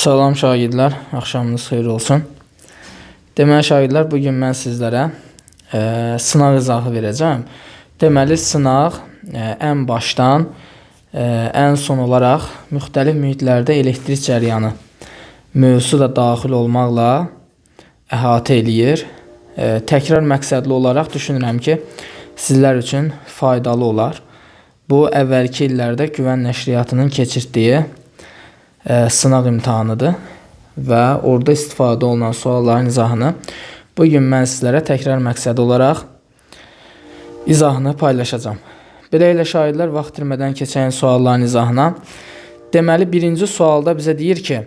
Salam şagirdlər, axşamınız xeyir olsun. Deməli şagirdlər, bugün mən sizlərə sınaq izahı verəcəm. Deməli sınaq ən başdan ən son olaraq müxtəlif mühitlərdə elektrik cəryanı mövzusu da daxil olmaqla əhatə eləyir. Təkrar məqsədli olaraq düşünürəm ki, sizlər üçün faydalı olar. Bu əvvəlki illərdə Güvən Nəşriyyatının keçirtdiyi sınaq imtahanıdır və orada istifadə olunan sualların izahını bugün mən sizlərə təkrar məqsədi olaraq izahını paylaşacağım. Beləliklə şagirdlər, vaxt itirmədən keçən sualların izahına. Deməli, birinci sualda bizə deyir ki,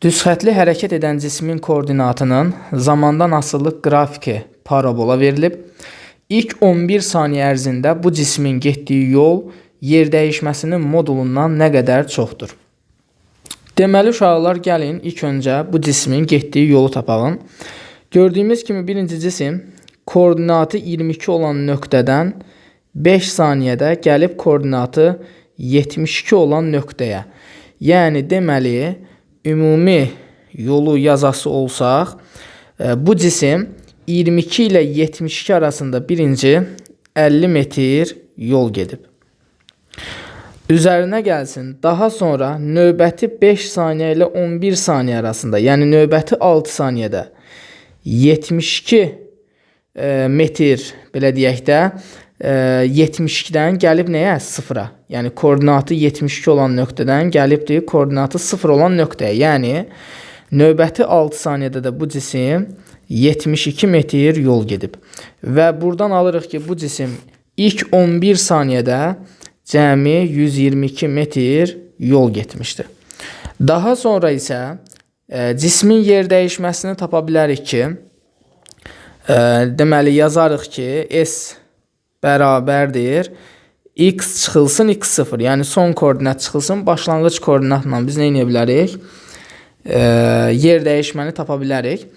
düzxətli hərəkət edən cismin koordinatının zamandan asılı qrafiki parabola verilib. İlk 11 saniyə ərzində bu cismin getdiyi yol yer dəyişməsinin modulundan nə qədər çoxdur? Deməli, uşaqlar, gəlin ilk öncə bu cismin getdiyi yolu tapalım. Gördüyümüz kimi birinci cisim koordinatı 22 olan nöqtədən 5 saniyədə gəlib koordinatı 72 olan nöqtəyə. Yəni, deməli, ümumi yolu yazası olsaq, bu cisim 22 ilə 72 arasında birinci 50 metr yol gedib. Üzərinə gəlsin, daha sonra növbəti 5 saniyə ilə 11 saniyə arasında, yəni növbəti 6 saniyədə 72 metr, belə deyək də, 72-dən gəlib nəyə? Sıfıra. Yəni, koordinatı 72 olan nöqtədən gəlibdir koordinatı 0 olan nöqtəyə. Yəni, növbəti 6 saniyədə də bu cisim 72 metr yol gedib. Və buradan alırıq ki, bu cisim ilk 11 saniyədə cəmi 122 metr yol getmişdir. Daha sonra isə cismin yer dəyişməsini tapa bilərik ki, deməli yazarıq ki, S bərabərdir x çıxılsın x0, yəni son koordinat çıxılsın, başlanğıc koordinatla biz nə edə bilərik? Yer dəyişməni tapa bilərik.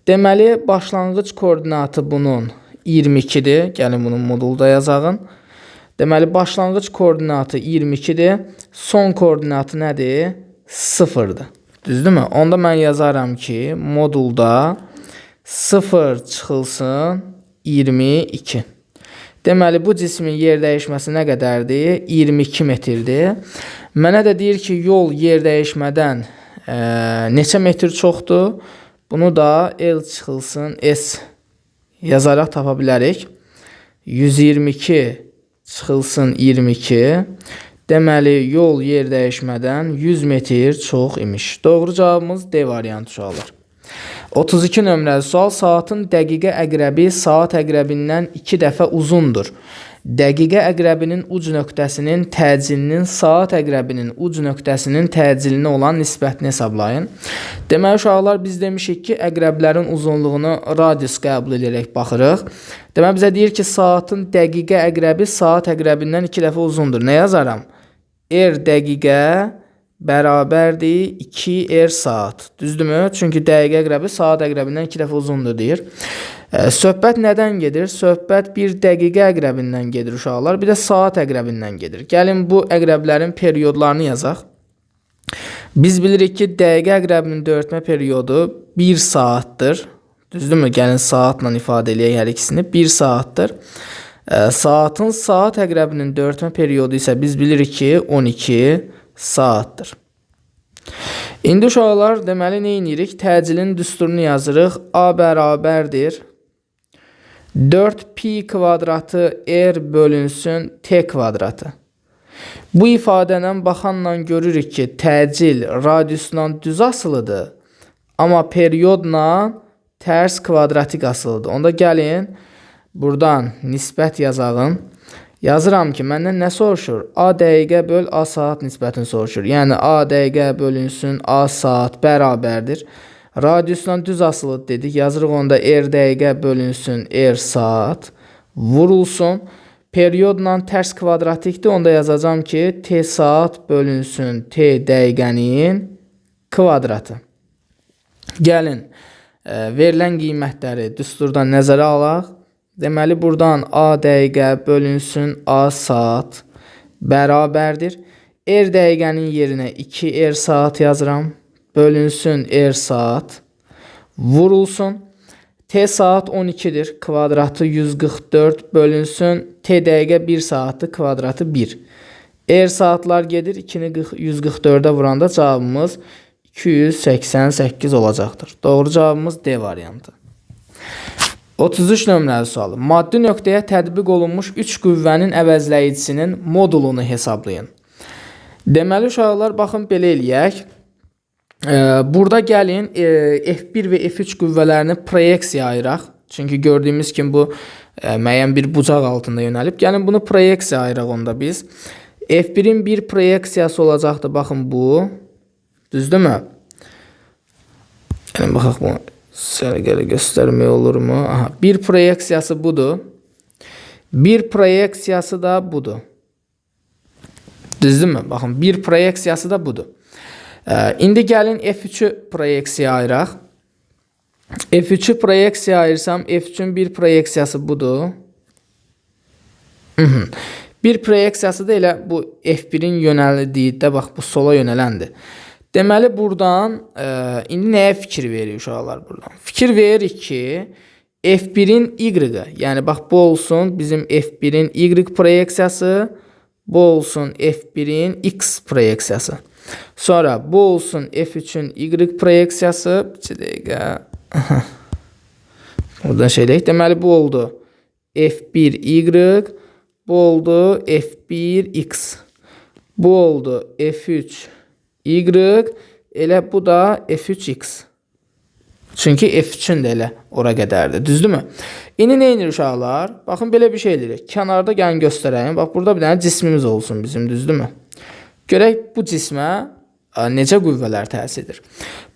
Deməli, başlanğıc koordinatı bunun 22-dir. Gəlin bunun modulda yazağın. Deməli, başlanğıc koordinatı 22-dir. Son koordinatı nədir? 0-dır. Düzdürmü? Onda mən yazaram ki, modulda 0 çıxılsın 22. Deməli, bu cismin yer dəyişməsi nə qədərdir? 22 metrdir. Mənə də deyir ki, yol yer dəyişmədən neçə metr çoxdur? Bunu da L çıxılsın S yazaraq tapa bilərik. 122 çıxılsın 22. Deməli, yol yer dəyişmədən 100 metr çox imiş. Doğru cavabımız D variantı uşaqlar. 32 nömrəli sual. Saatın dəqiqə əqrəbi saat əqrəbindən 2 dəfə uzundur. Dəqiqə əqrəbinin uc nöqtəsinin təcilinin saat əqrəbinin uc nöqtəsinin təcilinə olan nisbətini hesablayın. Deməli, uşaqlar, biz demişik ki, əqrəblərin uzunluğunu radius qəbul edərək baxırıq. Deməli, bizə deyir ki, saatın dəqiqə əqrəbi saat əqrəbindən 2 dəfə uzundur. Nə yazaram? R dəqiqə bərabərdir 2R saat. Düzdürmü? Çünki dəqiqə əqrəbi saat əqrəbindən 2 dəfə uzundur deyir. Söhbət nədən gedir? Söhbət bir dəqiqə əqrəbindən gedir uşaqlar, bir də saat əqrəbindən gedir. Gəlin bu əqrəblərin periodlarını yazaq. Biz bilirik ki, dəqiqə əqrəbinin döyətmə periodu 1 saatdır. Düzdürmü? Gəlin saatla ifadə eləyək hər ikisini. 1 saatdır. Saatın saat əqrəbinin döyətmə periodu isə biz bilirik ki, 12 saatdır. İndi uşaqlar, deməli nə edirik? Təcilin düsturunu yazırıq. A bərabərdir 4pi kvadratı R bölünsün T kvadratı. Bu ifadədən baxanla görürük ki, təcil radiusdan düz asılıdır, amma periodla tərs kvadratik asılıdır. Onda gəlin, buradan nisbət yazağın. Yazıram ki, məndən nə soruşur? A dəqiqə böl A saat nisbətini soruşur. Yəni, A dəqiqə bölünsün A saat bərabərdir. Radiusdan düz asılı dedik. Yazırıq onda R dəqiqə bölünsün R saat vurulsun. Periodla tərs kvadratikdir. Onda yazacağım ki, T saat bölünsün T dəqiqənin kvadratı. Gəlin, verilən qiymətləri düsturdan nəzərə alaq. Deməli, buradan A dəqiqə bölünsün A saat bərabərdir. R dəqiqənin yerinə 2R saat yazıram. bölünsün R saat vurulsun. T saat 12'dir. Kvadratı 144 bölünsün. T dəqiqə 1 saatdır. Kvadratı 1. R saatlar gedir. 2'ni 144'e vuranda cavabımız 288 olacaqdır. Doğru cavabımız D variantı. 33 nömrəli sualı. Maddi nöqtəyə tətbiq olunmuş 3 qüvvənin əvəzləyicisinin modulunu hesablayın. Deməli uşaqlar, baxın belə eləyək. Burada gəlin F1 və F3 qüvvələrini proyeksiya ayıraq. Çünki gördüyümüz kimi bu müəyyən bir bucaq altında yönəlib. Gəlin bunu proyeksiya ayıraq onda biz. F1'in bir proyeksiyası olacaqdır. Baxın bu. Düzdürmü? Gəlin baxaq bu. Sərgəli göstərmək olur mu? Aha, bir proyeksiyası budur. Bir proyeksiyası da budur. Düzdürmü? Baxın bir proyeksiyası da budur. İndi gəlin F3'ü proyeksiya ayıraq. F3'ü proyeksiya ayırsam F3'ün bir proyeksiyası budur. Bir proyeksiyası da elə bu F1'in yönəldiyi də bax bu sola yönələndir. Deməli buradan indi nəyə fikir veririk uşaqlar buradan? Fikir veririk ki F1'in Y, yəni bax bu olsun bizim F1'in Y proyeksiyası, bu olsun F1'in X proyeksiyası. Sonra bu olsun F3'ün Y proyeksiyası. Bir dəqiqə. Buradan şey deyək. Deməli bu oldu F1Y, bu oldu F1X. Bu oldu F3Y, elə bu da F3X. Çünki F3'ün də elə ora qədərdir. Düzdürmü? İndi nə edir uşaqlar? Baxın belə bir şey edirik. Kənarda gəlin göstərəyim. Bax burada bir dənə cismimiz olsun bizim, düzdürmü? Görək bu cismə necə qüvvələr təsir edir.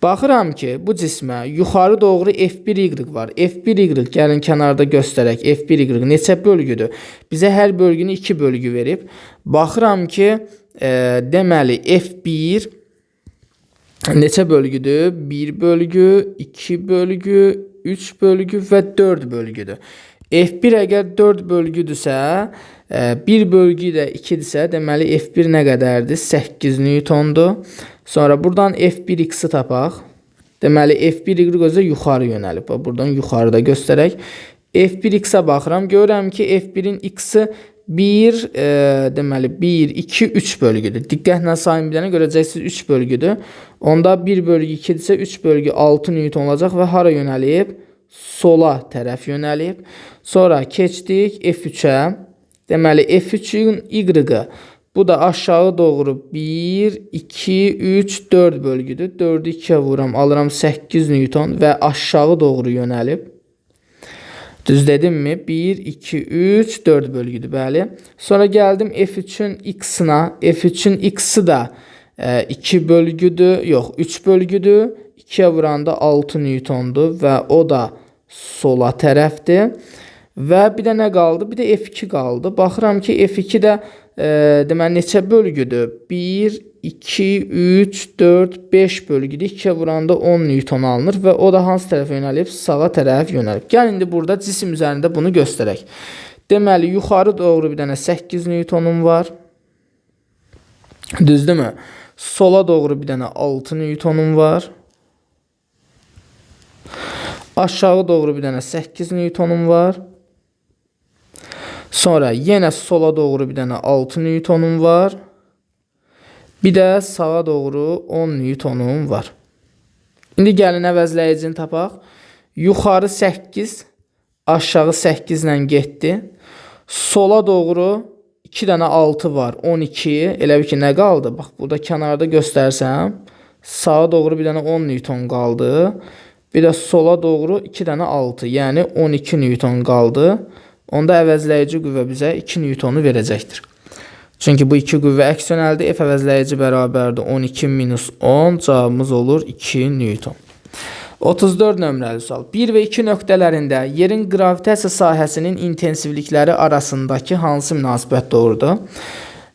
Baxıram ki bu cismə yuxarı doğru F1Y var. F1Y gəlin kənarda göstərək. F1Y neçə bölgüdür? Bizə hər bölgünü 2 bölgü verib. Baxıram ki deməli F1 neçə bölgüdür? 1 bölgü, 2 bölgü, 3 bölgü və 4 bölgüdür. F1 əgər 4 bölgüdürsə, 1 bölgü də 2-dirsə, deməli F1 nə qədərdir? 8 Newtondur. Sonra buradan F1X-i tapaq. Deməli F1Y özü yuxarı yönəlib. Buradan yuxarıda göstərək. F1X-ə baxıram. Görürəm ki F1'in X-i 1, deməli 1, 2, 3 bölgüdür. Diqqətlə sayın bilənə görəcəksiniz 3 bölgüdür. Onda 1 bölgü 2-dirsə 3 bölgü 6 Newton olacaq və hara yönəlib? Sola tərəf yönəlib. Sonra keçdik F3'ə. Deməli F3'ün Y, bu da aşağı doğru 1, 2, 3, 4 bölgüdür. 4'ü 2'yə vuram, alıram 8 Newton və aşağı doğru yönəlib. Düz dedim mi? 1, 2, 3, 4 bölgüdür, bəli. Sonra gəldim F3'ün X-ına. F3'ün X-i da 2 bölgüdür, yox 3 bölgüdür. 2'yə vuranda 6 Newtondur və o da sola tərəfdir. Və bir də nə qaldı? Bir də F2 qaldı. Baxıram ki F2 də deməli neçə bölgüdür? 1, 2, 3, 4, 5 bölgüdür. 2'yə vuranda 10 Newton alınır və o da hansı tərəfə yönəlib? Sağa tərəf yönəlib. Gəl indi burada cisim üzərində bunu göstərək. Deməli yuxarı doğru bir dənə 8 Newtonum var. Düzdürmü? Sola doğru bir dənə 6 Newtonum var. Aşağı doğru bir dənə 8 Newtonum var. Sonra yenə sola doğru bir dənə 6 Newtonum var. Bir də sağa doğru 10 Newtonum var. İndi gəlin əvəzləyicini tapaq. Yuxarı 8, aşağı 8 ilə getdi. Sola doğru 2 dənə 6 var, 12. Elə bir ki nə qaldı? Bax burada kənarda göstərsəm, sağa doğru bir dənə 10 Newton qaldı. Bir də sola doğru 2 dənə 6, yəni 12 Newton qaldı. Onda əvəzləyici qüvvə bizə 2 Newtonu verəcəkdir. Çünki bu iki qüvvə əks yönəldi. F əvəzləyici bərabərdir 12 minus 10. Cavabımız olur 2 Newton. 34 nömrəli sual. 1 və 2 nöqtələrində yerin gravitasiya sahəsinin intensivlikləri arasındakı hansı münasibət doğrudur?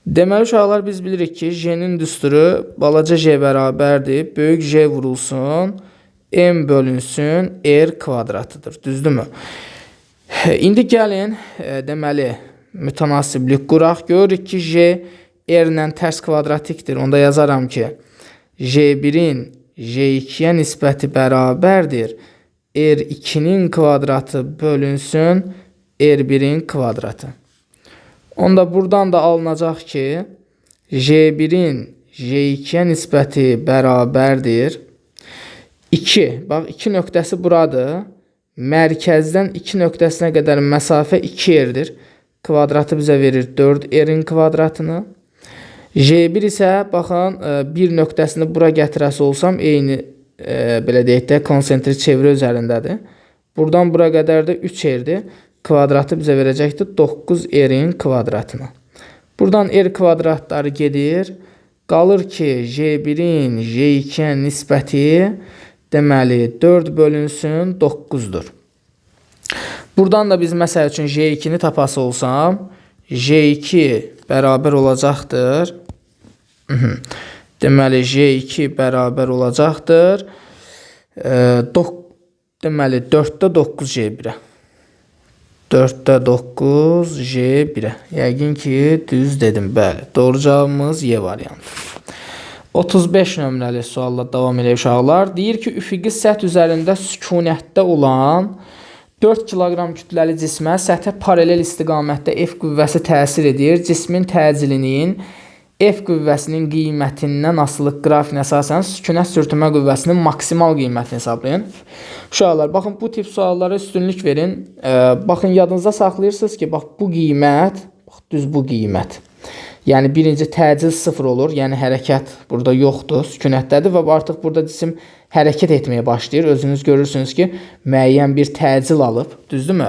Deməli uşaqlar, biz bilirik ki J'nin düsturu balaca J bərabərdir. Böyük J vurulsun, M bölünsün, R kvadratıdır. Düzdürmü? İndi gəlin, deməli, mütənasiblik quraq. Görürük ki J R ilə tərs kvadratikdir. Onda yazaram ki J1'in J2-yə nisbəti bərabərdir. R2-nin kvadratı bölünsün R1-in kvadratı. Onda buradan da alınacaq ki, J1-in J2-yə nisbəti bərabərdir. 2, bax 2 nöqtəsi buradır. Mərkəzdən 2 nöqtəsinə qədər məsafə 2R'dir. Kvadratı bizə verir 4R'in kvadratını. J1 isə, baxın, bir nöqtəsini bura gətirəsi olsam, eyni, belə deyək də, konsentrik çevrə üzərindədir. Buradan bura qədər də 3R'dir. Kvadratı bizə verəcəkdir 9R'in kvadratını. Buradan R kvadratları gedir. Qalır ki, J1-in J2-yə nisbəti deməli 4 bölünsün 9'dur. Buradan da biz məsəl üçün J2-ni tapası olsam, J2 bərabər olacaqdır. Deməli, J2 bərabər olacaqdır. Deməli, 4-də 9 J1-ə. 4-də 9 J1-ə. Yəqin ki, düz dedim. Bəli, doğru cavabımız Y variantı. 35 nömrəli sualla davam edir uşaqlar. Deyir ki, üfüqi səth üzərində sükunətdə olan 4 kiloqram kütləli cismə səthə paralel istiqamətdə F qüvvəsi təsir edir. Cismin təcilinin F qüvvəsinin qiymətindən asılı qrafikinə əsasən sükunət sürtünmə qüvvəsinin maksimal qiymətini hesablayın. Uşaqlar, baxın, bu tip suallara üstünlük verin. Baxın, yadınızda saxlayırsınız ki, bax, bu qiymət, bax, düz bu qiymət. Yəni, birinci təcil 0 olur, yəni hərəkət burada yoxdur, sükunətdədir və artıq burada cisim hərəkət etməyə başlayır. Özünüz görürsünüz ki, müəyyən bir təcil alıb, düzdürmü?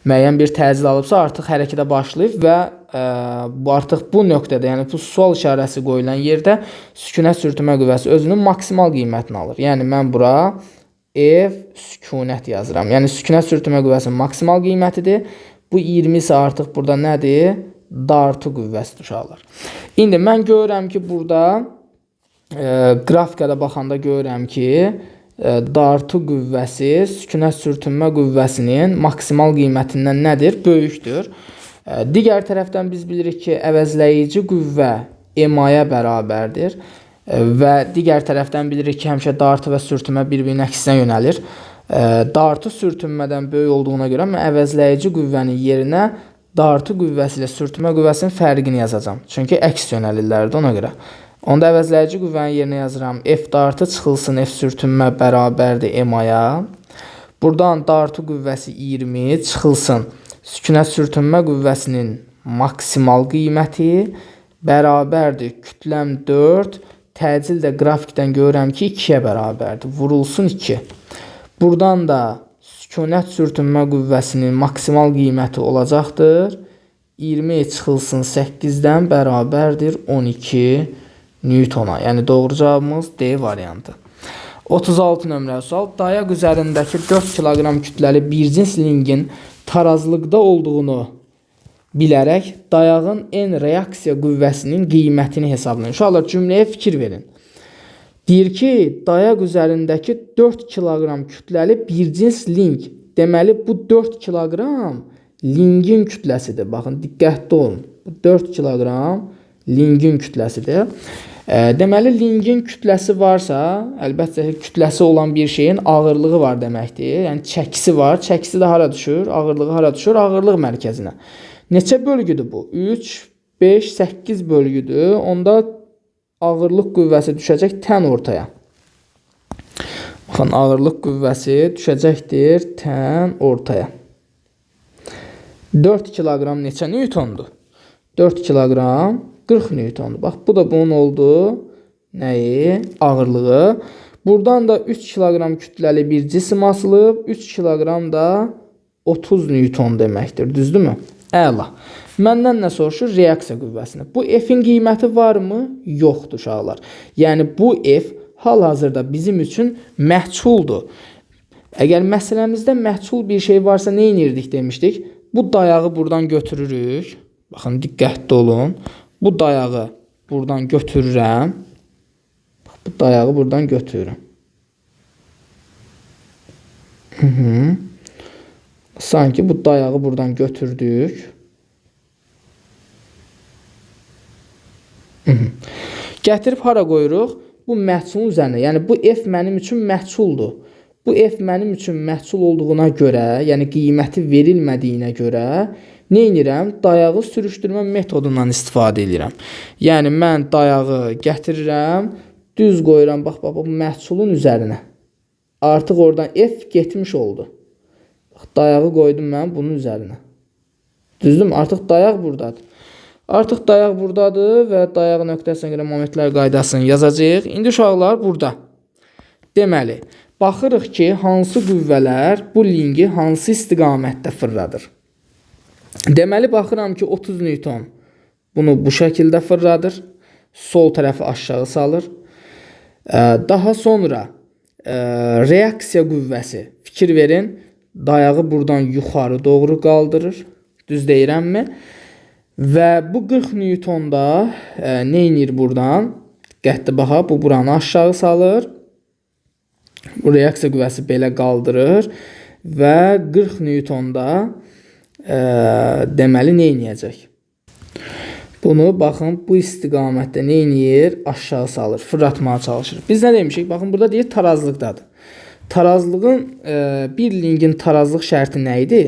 Müəyyən bir təcil alıbsa artıq hərəkətə başlayıb və artıq bu nöqtədə, yəni bu sual işarəsi qoyulan yerdə sükunət sürtünmə qüvvəsi özünün maksimal qiymətini alır. Yəni, mən bura F sükunət yazıram. Yəni, sükunət sürtünmə qüvvəsinin maksimal qiymətidir. Bu 20 isə artıq burada nədir? Dartı qüvvəsidir uşaqlar. İndi mən görürəm ki, burada qrafikada baxanda görürəm ki, dartı qüvvəsi sükunət sürtünmə qüvvəsinin maksimal qiymətindən nədir? Böyükdür. Digər tərəfdən biz bilirik ki, əvəzləyici qüvvə EMA-ya bərabərdir və digər tərəfdən bilirik ki, həmişə dartı və sürtünmə bir-birinin əksinə yönəlir. Dartı sürtünmədən böyük olduğuna görə mən əvəzləyici qüvvənin yerinə dartı qüvvəsi ilə sürtünmə qüvvəsinin fərqini yazacağam. Çünki əks yönəlirlərdir ona görə. Onda əvəzləyici qüvvənin yerinə yazıram. F dartı çıxılsın F sürtünmə bərabərdir EMA-ya. Buradan dartı qüvvəsi 20 çıxılsın. Sükunət sürtünmə qüvvəsinin maksimal qiyməti bərabərdir. Kütləm 4. Təcil də qrafikdən görürəm ki, 2-yə bərabərdir. Vurulsun 2. Buradan da sükunət sürtünmə qüvvəsinin maksimal qiyməti olacaqdır. 20 çıxılsın 8-dən bərabərdir 12 Newtona. Yəni, doğru cavabımız D variantı. 36 nömrəli sual. Dayaq üzərindəki 4 kiloqram kütləli bir cins lingin tarazlıqda olduğunu bilərək dayağın N reaksiya qüvvəsinin qiymətini hesablayın. Uşaqlar, cümləyə fikir verin. Deyir ki, dayaq üzərindəki 4 kiloqram kütləli bir cins ling. Deməli, bu 4 kiloqram lingin kütləsidir. Baxın, diqqətli olun. Bu 4 kiloqram lingin kütləsidir. Deməli, lingin kütləsi varsa, əlbəttə kütləsi olan bir şeyin ağırlığı var deməkdir. Yəni, çəkisi var. Çəkisi də hara düşür? Ağırlığı hara düşür? Ağırlıq mərkəzinə. Neçə bölgüdür bu? 3, 5, 8 bölgüdür. Onda ağırlıq qüvvəsi düşəcək tən ortaya. Baxın, ağırlıq qüvvəsi düşəcəkdir tən ortaya. 4 kiloqram neçə newtondur? 4 kiloqram 40 newtondur. Bax, bu da bunun oldu. Nəyi? Ağırlığı. Buradan da 3 kiloqram kütləli bir cisim asılıb. 3 kiloqram da 30 newton deməkdir. Düzdürmü? Əla. Məndən nə soruşur? Reaksiya qüvvəsini. Bu F-in qiyməti varmı? Yoxdur uşaqlar. Yəni, bu F hal-hazırda bizim üçün məhçuldur. Əgər məsələmizdə məhçul bir şey varsa nə edirdik demişdik? Bu dayağı buradan götürürük. Baxın, diqqətli olun. Bu dayağı buradan götürürəm. Bu dayağı buradan götürürəm. Sanki bu dayağı buradan götürdük. Gətirib hara qoyuruq? bu məhsulun üzərinə, yəni bu f mənim üçün məhsuldur. Bu f mənim üçün məhsul olduğuna görə, yəni qiyməti verilmədiyinə görə nə edirəm? Dayağı sürüşdürmə metodundan istifadə edirəm. Yəni mən dayağı gətirirəm, düz qoyuram, bax, bu məhsulun üzərinə. Artıq oradan f getmiş oldu. Bax, dayağı qoydum mən bunun üzərinə. Düzdür mü? Artıq dayaq buradadır. Artıq dayaq buradadır və dayaq nöqtəsinə görə momentlər qaydasını yazacağıq. İndi uşaqlar burada. Deməli, baxırıq ki, hansı qüvvələr bu linki hansı istiqamətdə fırladır. Deməli, baxıram ki, 30 Newton bunu bu şəkildə fırladır. Sol tərəfi aşağı salır. Daha sonra reaksiya qüvvəsi, fikir verin, dayağı buradan yuxarı doğru qaldırır. Düz deyirəmmi? Və bu 40 Newtonda nə inir buradan? Diqqətli baxa, bu buranı aşağı salır. Bu reaksiya qüvvəsi belə qaldırır və 40 Newtonda deməli nə inəyəcək? Bunu baxın, bu istiqamətdə nə inir? Aşağı salır, fırlatmağa çalışır. Biz nə demişik? Baxın, burada deyir tarazlıqdadır. Tarazlığın, bir linkin tarazlıq şərti nə idi?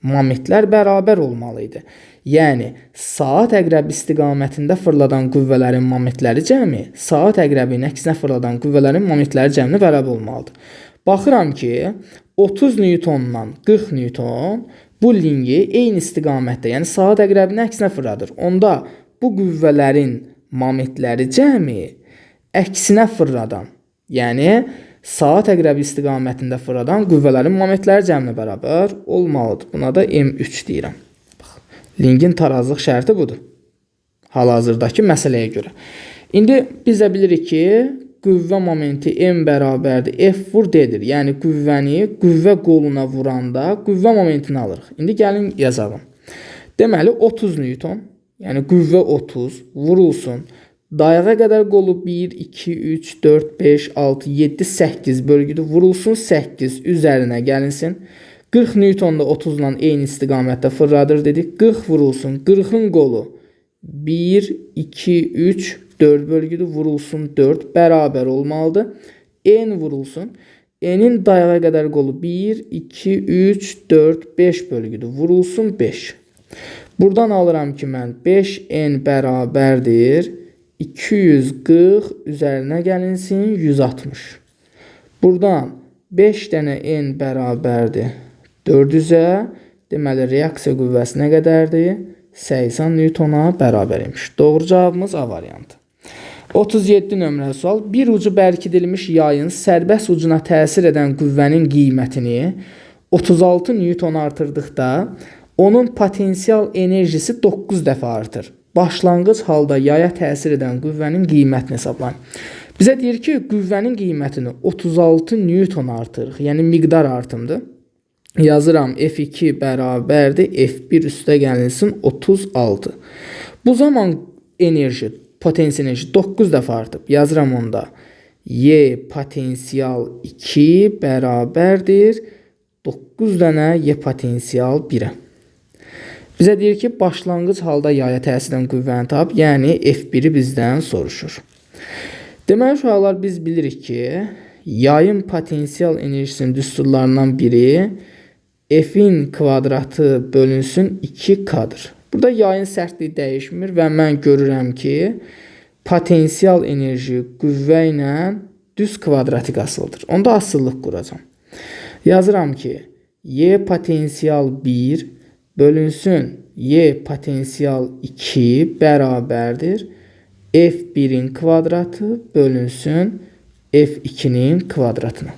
Momentlər bərabər olmalı idi. Yəni, saat əqrəbi istiqamətində fırladan qüvvələrin momentləri cəmi, saat əqrəbinin əksinə fırladan qüvvələrin momentləri cəmi bərabər olmalıdır. Baxıram ki, 30 Newtondan 40 Newton bu linki eyni istiqamətdə, yəni saat əqrəbinin əksinə fırladır. Onda bu qüvvələrin momentləri cəmi əksinə fırladan, yəni saat əqrəbi istiqamətində fırladan qüvvələrin momentləri cəminə bərabər olmalıdır. Buna da M3 deyirəm. Linkin tarazlıq şərti budur. Hal-hazırdakı məsələyə görə. İndi biz də bilirik ki, qüvvə momenti M bərabərdir F vur D-dir. Yəni qüvvəni qüvvə qoluna vuranda qüvvə momentini alırıq. İndi gəlin yazalım. Deməli 30 Newton, yəni qüvvə 30 vurulsun. Dayağa qədər qolu 1, 2, 3, 4, 5, 6, 7, 8 bölgüdür. Vurulsun 8 üzərinə gəlinsin. 40 Newton da 30-dan eyni istiqamətdə fırladır dedik. 40 vurulsun. 40-ın qolu 1, 2, 3, 4 bölgüdür. Vurulsun 4 bərabər olmalıdır. N vurulsun. N'in dayağa qədər qolu 1, 2, 3, 4, 5 bölgüdür. Vurulsun 5. Buradan alıram ki, mən 5N bərabərdir 240 üzərinə gəlinsin 160. Buradan 5 dənə N bərabərdir 400-ə. Deməli, reaksiya qüvvəsi nə qədərdir? 80 Newtona bərabər imiş. Doğru cavabımız A variantı. 37 nömrəli sual. Bir ucu bərkidilmiş yayın sərbəst ucuna təsir edən qüvvənin qiymətini 36 Newton artırdıqda onun potensial enerjisi 9 dəfə artır. Başlanğıc halda yaya təsir edən qüvvənin qiymətini hesablayın. Bizə deyir ki, qüvvənin qiymətini 36 Newton artırıq. Yəni, miqdar artımdır. Yazıram F2 bərabərdir. F1 üstə gəlinsin 36. Bu zaman enerji, potensial enerji 9 dəfə artıb. Yazıram onda. Y potensial 2 bərabərdir 9 dənə Y potensial 1-ə. Bizə deyir ki, başlanğıc halda yaya təsir edən qüvvəni tap, yəni F1-i bizdən soruşur. Deməli, uşaqlar, biz bilirik ki, yayın potensial enerjisinin düsturlarından biri F-in kvadratı bölünsün 2K-dır. Burada yayın sərtliyi dəyişmir və mən görürəm ki, potensial enerji qüvvə ilə düz kvadratik asılıdır. Onda asıllıq quracam. Yazıram ki, Y potensial 1 bölünsün Y potensial 2 bərabərdir F1-in kvadratı bölünsün F2-nin kvadratına.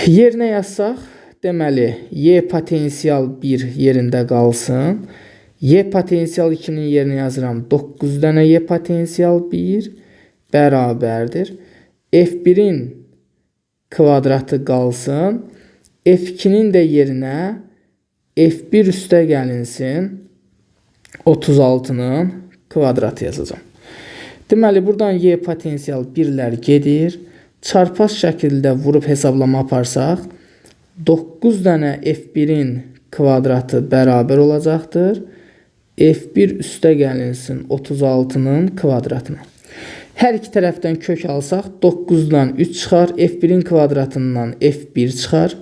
Yerinə yazsaq, deməli, Y potensial 1 yerində qalsın. Y potensial 2-nin yerinə yazıram 9 dənə Y potensial 1 bərabərdir. F1-in kvadratı qalsın. F2-nin də yerinə F1 üstə gəlinsin 36-nın kvadratı yazacağım. Deməli, buradan Y potensial 1-lər gedir. Çarpaz şəkildə vurub hesablama aparsaq, 9 dənə F1-in kvadratı bərabər olacaqdır. F1 üstə gəlinsin 36-nın kvadratına. Hər iki tərəfdən kök alsaq 9-dan 3 çıxar. F1-in kvadratından F1 çıxar.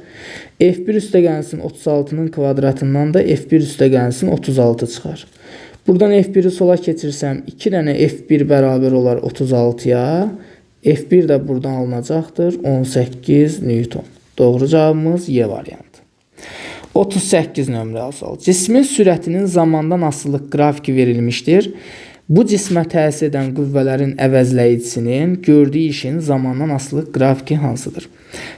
F1 üstəgəlsin 36-nın kvadratından da F1 üstəgəlsin 36 çıxar. Buradan F1-i sola keçirsəm 2 dənə F1 bərabər olar 36-ya. F1 də buradan alınacaqdır 18 Newton. Doğru cavabımız Y variantı. 38 nömrəli sual. Cismin sürətinin zamandan asılılıq qrafiki verilmişdir. Bu cismə təsir edən qüvvələrin əvəzləyicisinin gördüyü işin zamandan asılılıq qrafiki hansıdır?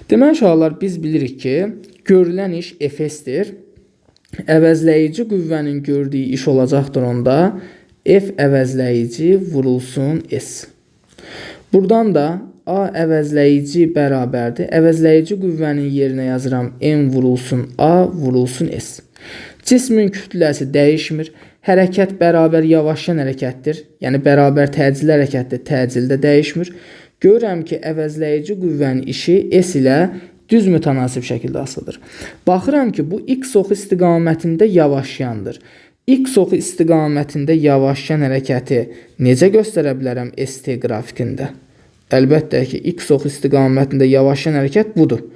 Deməli uşaqlar, biz bilirik ki, görülən iş Fs-dir. Əvəzləyici qüvvənin gördüyü iş olacaqdır onda F əvəzləyici vurulsun S. Buradan da A əvəzləyici bərabərdir. Əvəzləyici qüvvənin yerinə yazıram M vurulsun A vurulsun S. Cismin kütləsi dəyişmir. Hərəkət bərabər yavaşlayan hərəkətdir. Yəni bərabər təcil hərəkətdir. Təcil də dəyişmir. Görürəm ki, əvəzləyici qüvvənin işi S ilə düz mütənasib şəkildə asılıdır. Baxıram ki, bu X oxu istiqamətində yavaşlayandır. X oxu istiqamətində yavaşlayan hərəkəti necə göstərə bilərəm ST qrafikində? Əlbəttə ki, X oxu istiqamətində yavaşlayan hərəkət budur.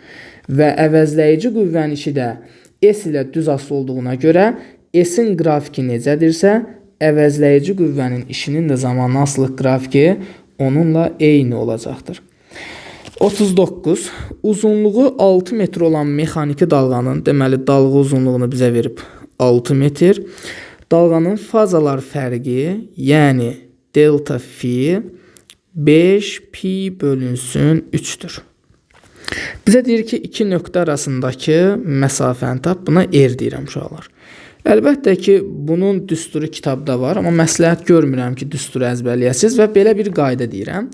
Və əvəzləyici qüvvənin işi də S ilə düz asılı olduğuna görə S-in qrafiki necədirsə, əvəzləyici qüvvənin işinin də zamanlı asılılıq qrafiki onunla eyni olacaqdır. 39. Uzunluğu 6 metr olan mexaniki dalğanın, deməli dalğa uzunluğunu bizə verib 6 metr. Dalğanın fazalar fərqi, yəni delta fi 5 pi bölünsün 3'dür. Bizə deyir ki, iki nöqtə arasındakı məsafəni tap. Buna R deyirəm uşaqlar. Əlbəttə ki, bunun düsturu kitabda var, amma məsləhət görmürəm ki, düsturu əzbərləyəsiniz və belə bir qayda deyirəm.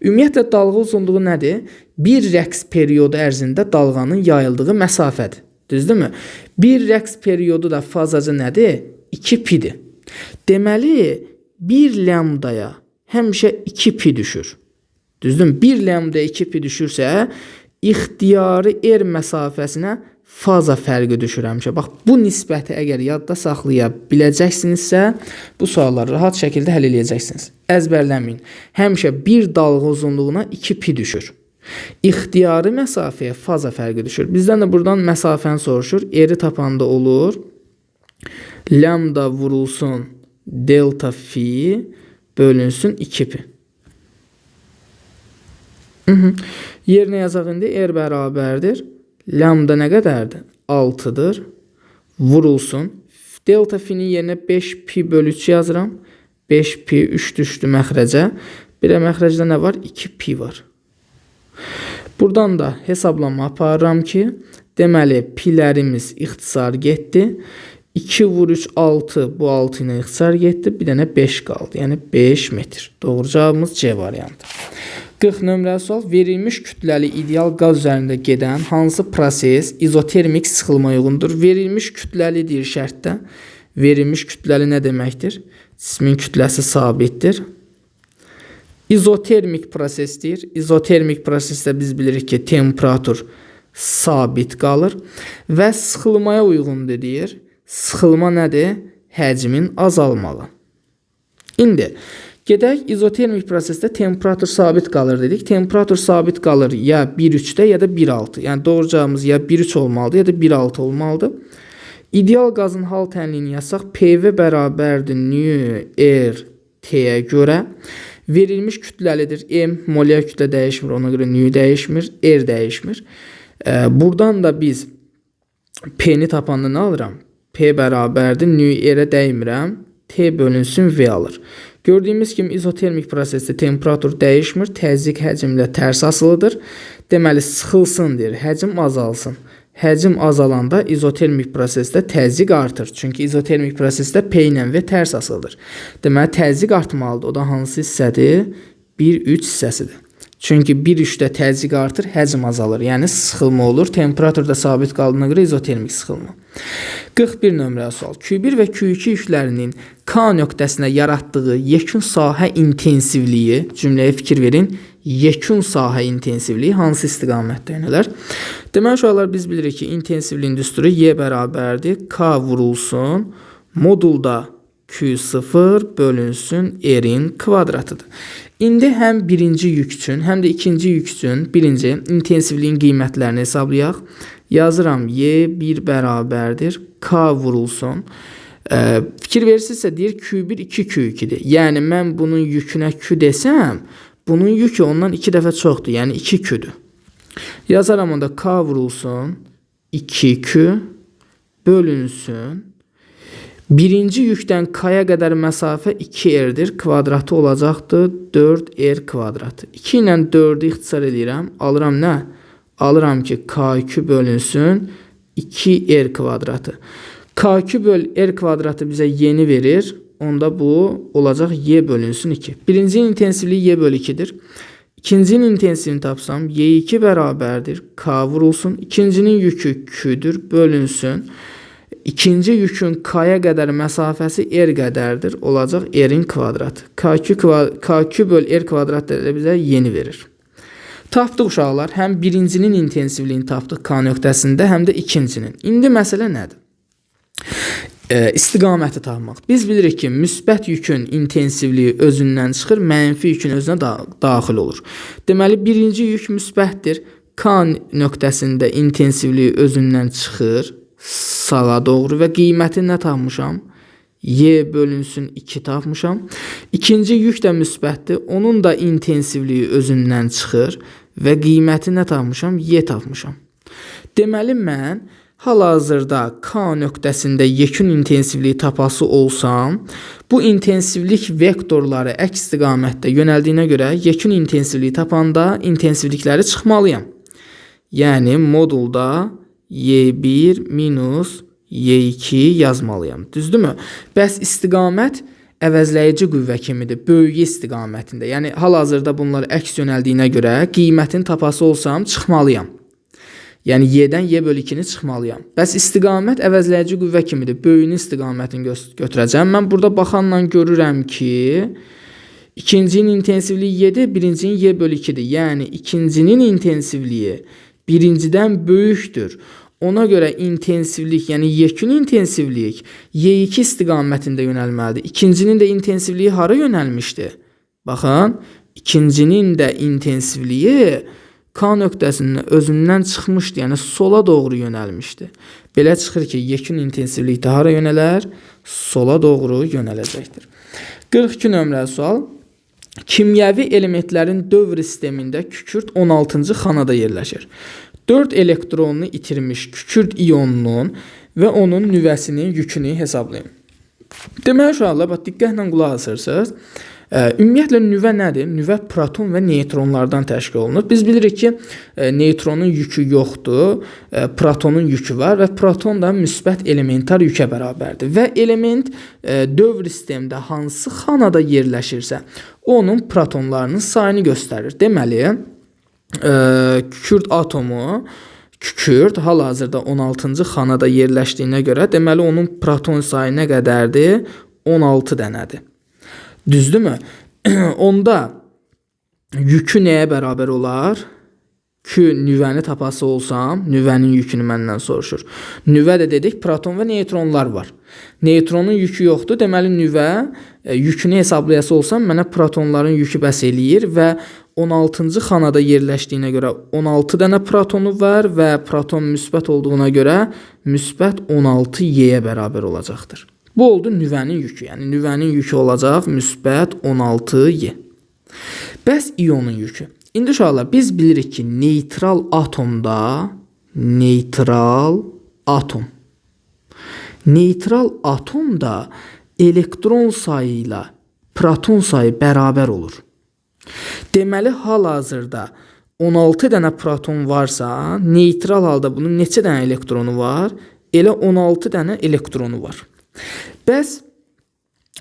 Ümumiyyətlə, dalğa uzunluğu nədir? Bir rəqs periodu ərzində dalğanın yayıldığı məsafədir. Düzdürmü? Bir rəqs periodu da fazacı nədir? 2 pidir. Deməli, 1 lambdaya həmişə 2 pi düşür. Düzdürmü? 1 lambdaya 2 pi düşürsə, ixtiyari R məsafəsinə faza fərqi düşür həmişə. Bax, bu nisbəti əgər yadda saxlaya biləcəksinizsə, bu sualları rahat şəkildə həll edəcəksiniz. Əzbərləməyin. Həmişə bir dalğa uzunluğuna 2 pi düşür. İxtiyari məsafəyə faza fərqi düşür. Bizdən də buradan məsafəni soruşur. R-i tapanda olur. Lambda vurulsun delta fi bölünsün 2 pi. Yerinə yazaq indi R bərabərdir. Lambda nə qədərdir? 6'dır. Vurulsun. Delta fi'nin yerinə 5 pi bölü 3 yazıram. 5 pi 3 düşdü məxrəcə. Bir də məxrəcdə nə var? 2 pi var. Buradan da hesablama aparıram ki, deməli pilərimiz ixtisar getdi. 2 vur 3 6, bu 6 ilə ixtisar getdi. Bir dənə 5 qaldı. Yəni 5 metr. Doğru cavabımız C variantı. 40 nömrəli sual. Verilmiş kütləli ideal qaz üzərində gedən hansı proses izotermik sıxılıma uyğundur? Verilmiş kütləlidir şərtdə. Verilmiş kütləli nə deməkdir? Cismin kütləsi sabitdir. İzotermik prosesdir. İzotermik prosesdə biz bilirik ki, temperatur sabit qalır və sıxılmaya uyğundur deyir. Sıxılma nədir? Həcmin azalmalı. İndi gedək izotermik prosesdə temperatur sabit qalır dedik. Temperatur sabit qalır ya 1,3-də ya da 1,6. Yəni doğru cavabımız ya 1,3 olmalıdır ya da 1,6 olmalıdır. İdeal qazın hal tənliyini yazsaq PV bərabərdir nü R T-yə görə. Verilmiş kütləlidir. M molyar kütlə dəyişmir. Ona görə nü dəyişmir. R dəyişmir. Buradan da biz P-ni tapanda nə alıram? P bərabərdir nü R-ə dəymirəm. T bölünsün V alır. Gördüyümüz kimi izotermik prosesdə temperatur dəyişmir, təzyiq həcmlə tərs asılıdır. Deməli, sıxılsın deyir, həcm azalsın. Həcm azalanda izotermik prosesdə təzyiq artır. Çünki izotermik prosesdə P ilə V tərs asılıdır. Deməli, təzyiq artmalıdır. O da hansı hissədir? 1,3 hissəsidir. Çünki 1,3-də təzyiq artır, həcm azalır. Yəni sıxılma olur. Temperatur da sabit qaldığına görə izotermik sıxılma. 41 nömrəli sual. Q1 və Q2 yüklərinin K nöqtəsinə yaratdığı yekun sahə intensivliyi, cümləyə fikir verin, yekun sahə intensivliyi hansı istiqamətdə yönələr? Deməli, uşaqlar, biz bilirik ki, intensivliyin düsturu Y bərabərdir. K vurulsun, modulda Q0 bölünsün R-in kvadratıdır. İndi həm birinci yük üçün, həm də ikinci yük üçün birinci intensivliyin qiymətlərini hesablayaq. Yazıram Y1 bərabərdir K vurulsun. Fikir verirsinizsə deyir Q1 2 Q2'dir. Yəni mən bunun yükünə Q desəm, bunun yükü ondan 2 dəfə çoxdur. Yəni 2 Q'dur. Yazaram onda K vurulsun 2 Q bölünsün. Birinci yükdən K'ya qədər məsafə 2R'dir. Kvadratı olacaqdır 4R kvadratı. 2 ilə 4'ü ixtisar edirəm. Alıram nə? Alıram ki K2 bölünsün 2R kvadratı. K2 böl R kvadratı bizə yeni verir. Onda bu olacaq Y bölünsün 2. Birincinin intensivliyi Y bölü 2'dir. İkincinin intensivini tapsam Y2 bərabərdir K vurulsun. İkincinin yükü Q'dur bölünsün. İkinci yükün K'ya qədər məsafəsi R qədərdir. Olacaq R'in kvadratı. K2 böl R kvadratı da bizə yeni verir. Tapdıq uşaqlar. Həm birincinin intensivliyini tapdıq K nöqtəsində, həm də ikincinin. İndi məsələ nədir? İstiqaməti tapmaq. Biz bilirik ki, müsbət yükün intensivliyi özündən çıxır, mənfi yükün özünə daxil olur. Deməli, birinci yük müsbətdir. K nöqtəsində intensivliyi özündən çıxır sağa doğru və qiyməti nə tapmışam? Y bölünsün 2 tapmışam. İkinci yük də müsbətdir. Onun da intensivliyi özündən çıxır və qiyməti nə tapmışam? Y tapmışam. Deməli, mən hal-hazırda K nöqtəsində yekun intensivliyi tapası olsam, bu intensivlik vektorları əks istiqamətdə yönəldiyinə görə yekun intensivliyi tapanda intensivlikləri çıxmalıyam. Yəni, modulda Y1 minus Y2 yazmalıyam. Düzdürmü? Bəs istiqamət əvəzləyici qüvvə kimidir, bölgə istiqamətində. Yəni, hal-hazırda bunlar əks yönəldiyinə görə qiymətin tapası olsam çıxmalıyam. Yəni, Y'dən Y bölü 2'ni çıxmalıyam. Bəs istiqamət əvəzləyici qüvvə kimidir, böyüyün istiqamətini götürəcəm. Mən burada baxanla görürəm ki, ikincinin intensivliyi Y'dir, birincinin Y bölü 2'dir. Yəni, ikincinin intensivliyi birincidən böyükdür. Ona görə intensivlik, yəni yekun intensivlik Y2 istiqamətində yönəlməlidir. İkincinin də intensivliyi hara yönəlmişdir? Baxın, ikincinin də intensivliyi K nöqtəsindən özündən çıxmışdı, yəni sola doğru yönəlmişdi. Belə çıxır ki, yekun intensivlik də hara yönələr? Sola doğru yönələcəkdir. 42 nömrəli sual. Kimyəvi elementlərin dövr sistemində kükürt 16-cı xanada yerləşir. 4 elektronunu itirmiş kükürt iyonunun və onun nüvəsinin yükünü hesablayın. Deməli, uşaqlar, diqqətlə qulaq asırsınız. Ümumiyyətlə, nüvə nədir? Nüvə proton və neytronlardan təşkil olunur. Biz bilirik ki, neytronun yükü yoxdur, protonun yükü var və proton da müsbət elementar yükə bərabərdir. Və element dövr sistemdə hansı xanada yerləşirsə, onun protonlarının sayını göstərir. Deməli, kükürt atomu, kükürt hal-hazırda 16-cı xanada yerləşdiyinə görə, deməli, onun proton sayı nə qədərdir? 16 dənədir. Düzdürmü? Onda yükü nəyə bərabər olar? Ki, nüvəni tapası olsam, nüvənin yükünü məndən soruşur. Nüvə də dedik, proton və neytronlar var. Neytronun yükü yoxdur, deməli nüvə yükünü hesablayası olsam, mənə protonların yükü bəs eləyir və 16-cı xanada yerləşdiyinə görə 16 dənə protonu var və proton müsbət olduğuna görə müsbət 16 Y-yə bərabər olacaqdır. Bu oldu nüvənin yükü. Yəni, nüvənin yükü olacaq müsbət 16 Y. Bəs iyonun yükü. İndi uşaqlar, biz bilirik ki, neytral atomda elektron sayı ilə proton sayı bərabər olur. Deməli, hal-hazırda 16 dənə proton varsa, neytral halda bunun neçə dənə elektronu var? Elə 16 dənə elektronu var. Bəs